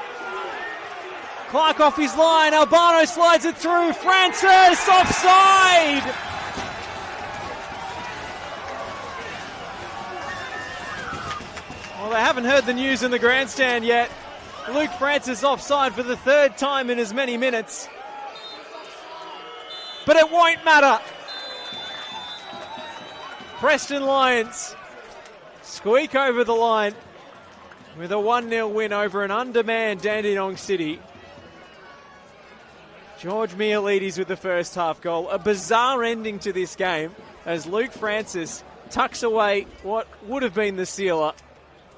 Clark off his line. Albano slides it through. Francis offside. Well, they haven't heard the news in the grandstand yet. Luke Francis offside for the third time in as many minutes. But it won't matter. Preston Lions squeak over the line with a 1-0 win over an undermanned Dandenong City. George Mialides with the first half goal. A bizarre ending to this game as Luke Francis tucks away what would have been the sealer,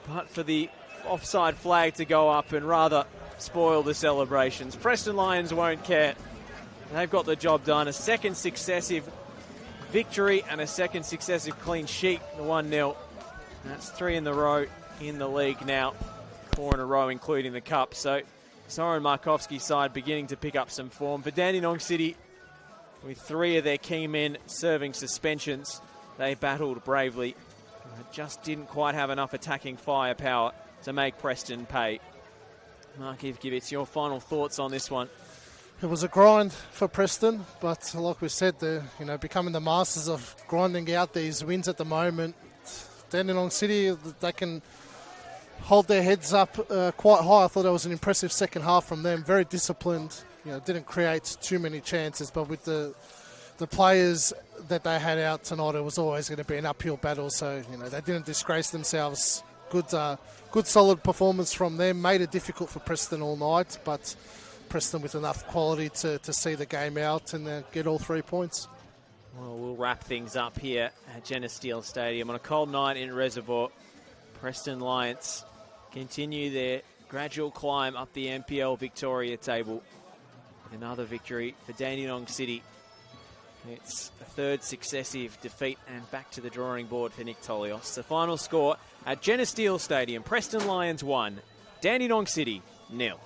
but for the offside flag to go up and rather spoil the celebrations. Preston Lions won't care. They've got the job done. A second successive victory and a second successive clean sheet, the 1-0. That's 3 in the row in the league now. 4 in a row, including the cup. So Zoran Markovsky's side beginning to pick up some form. For Dandenong City, with 3 of their key men serving suspensions. They battled bravely. Just didn't quite have enough attacking firepower to make Preston pay. Mark Ivkovich, your final thoughts on this one? It was a grind for Preston, but like we said, they're becoming the masters of grinding out these wins at the moment. Dandenong City, they can hold their heads up quite high. I thought it was an impressive second half from them. Very disciplined. Didn't create too many chances, but with the players that they had out tonight, it was always going to be an uphill battle. So they didn't disgrace themselves. Good solid performance from them. Made it difficult for Preston all night, but Preston with enough quality to see the game out and get all 3 points. Well, we'll wrap things up here at Genesteel Stadium on a cold night in Reservoir. Preston Lions continue their gradual climb up the NPL Victoria table. Another victory for Dandenong City. It's a 3rd successive defeat and back to the drawing board for Nick Tolios. The final score at Genesteel Stadium, Preston Lions 1, Dandenong City 0.